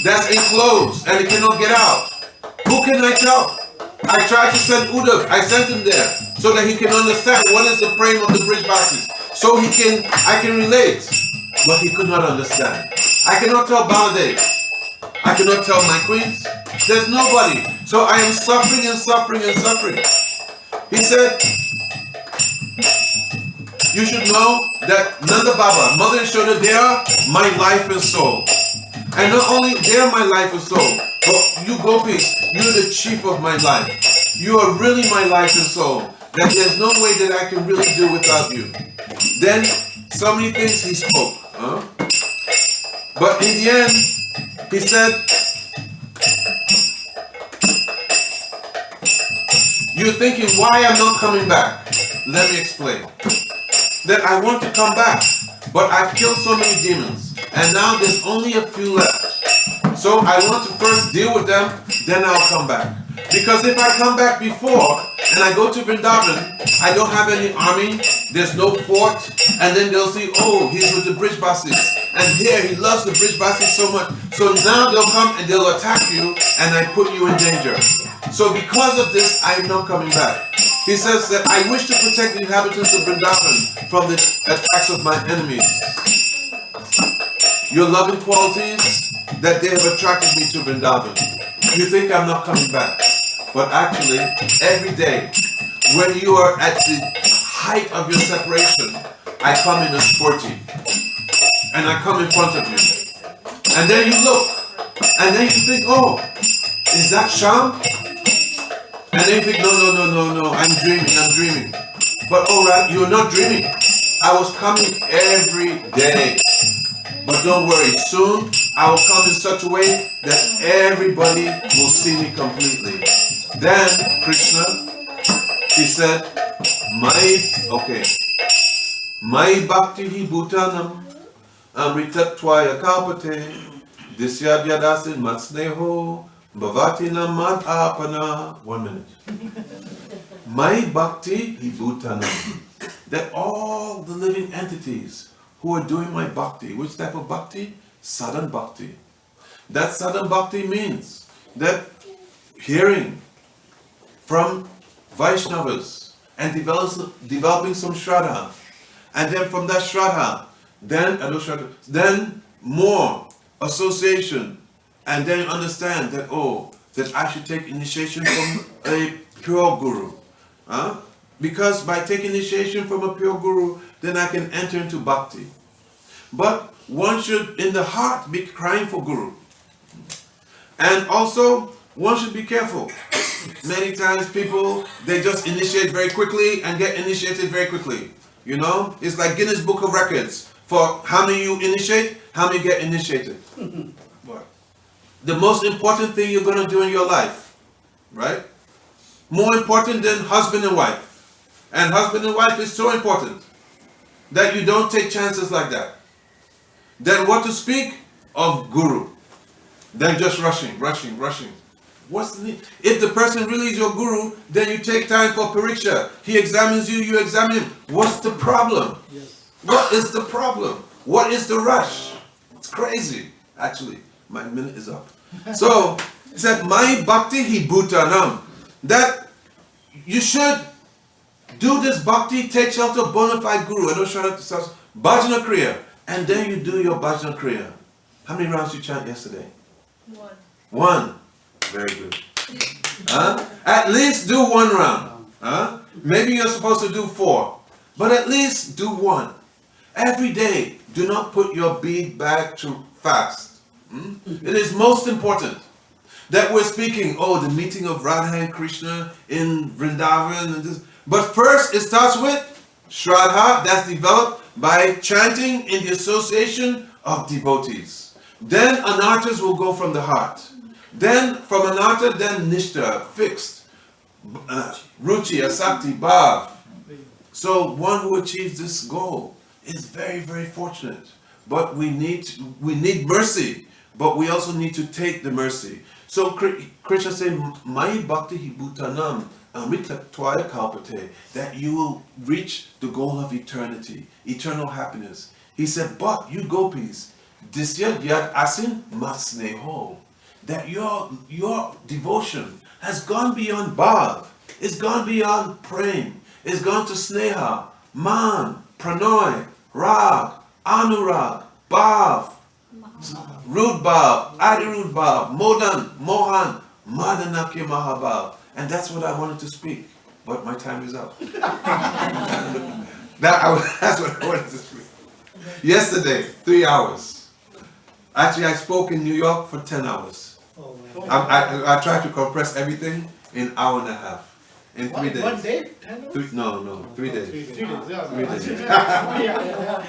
that's enclosed and it cannot get out. Who can I tell? I tried to send Uddhav, I sent him there so that he can understand what is the praying of the Brijvasis. So I can relate. But he could not understand. I cannot tell Baladev. I cannot tell my queens. There's nobody. So I am suffering and suffering and suffering. He said, you should know that Nanda Baba, Mother Yashoda, they are my life and soul. And not only they are my life and soul, but you gopis, you're the chief of my life. You are really my life and soul. That there's no way that I can really do without you. Then, so many things he spoke. But in the end, he said, you're thinking, why I'm not coming back? Let me explain. That I want to come back, but I've killed so many demons, and now there's only a few left. So I want to first deal with them, then I'll come back. Because if I come back before, and I go to Vrindavan, I don't have any army, there's no fort, and then they'll see, oh, he's with the Brijvasis. And here he loves the Brijbasis so much. So now they'll come and they'll attack you and I put you in danger. So because of this, I am not coming back. He says that I wish to protect the inhabitants of Vrindavan from the attacks of my enemies. Your loving qualities, that they have attracted me to Vrindavan. You think I'm not coming back. But actually, every day, when you are at the height of your separation, I come in a sporty. And I come in front of you. And then you look. And then you think, oh, is that Sham? And then you think, no, I'm dreaming. But alright, you're not dreaming. I was coming every day. But don't worry, soon I will come in such a way that everybody will see me completely. Then Krishna, he said, Mai bhakti hi bhutanam amritatvaya kalpate disyad yadasin matsneho bhavatinam mad apana. 1 minute. Mai bhakti hi bhutanam. That all the living entities who are doing my bhakti, which type of bhakti? Sadhan bhakti. That sadhan bhakti means that hearing from Vaishnavas and developing some Shraddha, and then from that Shraddha, then more association, and then understand that, that I should take initiation from a pure guru. Because by taking initiation from a pure guru, then I can enter into bhakti. But one should, in the heart, be crying for guru. And also, one should be careful. Many times people, they just initiate very quickly and get initiated very quickly. You know, it's like Guinness Book of Records. For how many you initiate, how many get initiated. The most important thing you're going to do in your life, right? More important than husband and wife. And husband and wife is so important that you don't take chances like that. Then what to speak of guru? Then just rushing. What's the need? If the person really is your guru, then you take time for pariksha. He examines you, you examine him. What's the problem? Yes. What is the problem? What is the rush? It's crazy. Actually, my minute is up. So, he said, Mai bhakti hi bhutanam. That you should do this bhakti, take shelter of bona fide guru. I don't shout out to self. Bhajana kriya. And then you do your bhajana kriya. How many rounds you chant yesterday? 1. Very good. At least do 1 round. Maybe you're supposed to do 4. But at least do 1. Every day, do not put your bead back to fast. It is most important that we're speaking, the meeting of Radha and Krishna in Vrindavan. And this. But first, it starts with Shraddha, that's developed by chanting in the association of devotees. Then anarthas will go from the heart. Then from anartha, then nishta, fixed. Ruchi, asakti, bhav. So one who achieves this goal is very, very fortunate. But we need mercy. But we also need to take the mercy. So Krishna said, Mai bhakti hi bhutanam amritatvaya kalpate, that you will reach the goal of eternity, eternal happiness. He said, but you gopis, disya yad asin matsneho, that your devotion has gone beyond bhav, it's gone beyond prem, it's gone to sneha, man, pranoy, rag, anurag, bhav, Rud Bhav, Adi Rud Bhav, Modan, Mohan, Madanakya Mahabhav. And that's what I wanted to speak. But my time is up. That's what I wanted to speak. Yesterday, 3 hours. Actually, I spoke in New York for 10 hours. I tried to compress everything in an hour and a half. In 3 days. 1 day? 10 hours? No, 3 days. 3 days, yeah. 3 days. Yeah.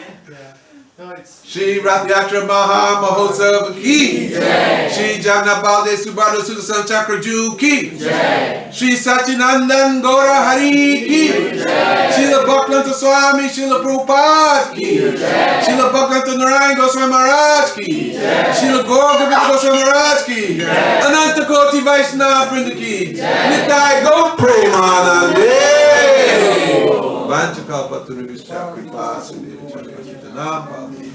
No, it's... Shri Yatra Mahotsav ki Jai. Shri Jagannatha Subhadra Sudarshan Chakraju ki Jai. Shri Satyanandan Gaura Hari ki Jai. Srila Bhaktivinoda Swami Srila Prabhupada ki Jai. Srila Bhaktivinoda Narayan Goswami Maharaj ki Jai. Srila Gaura Govinda Goswami Maharaj ki Jai. Ananta Koti Vaishnava Vrinda ki Jai. Nitai Go Premanande. Vanchakalpatarubhishya Kripa Sindhi Vicharayajitanam Bhakti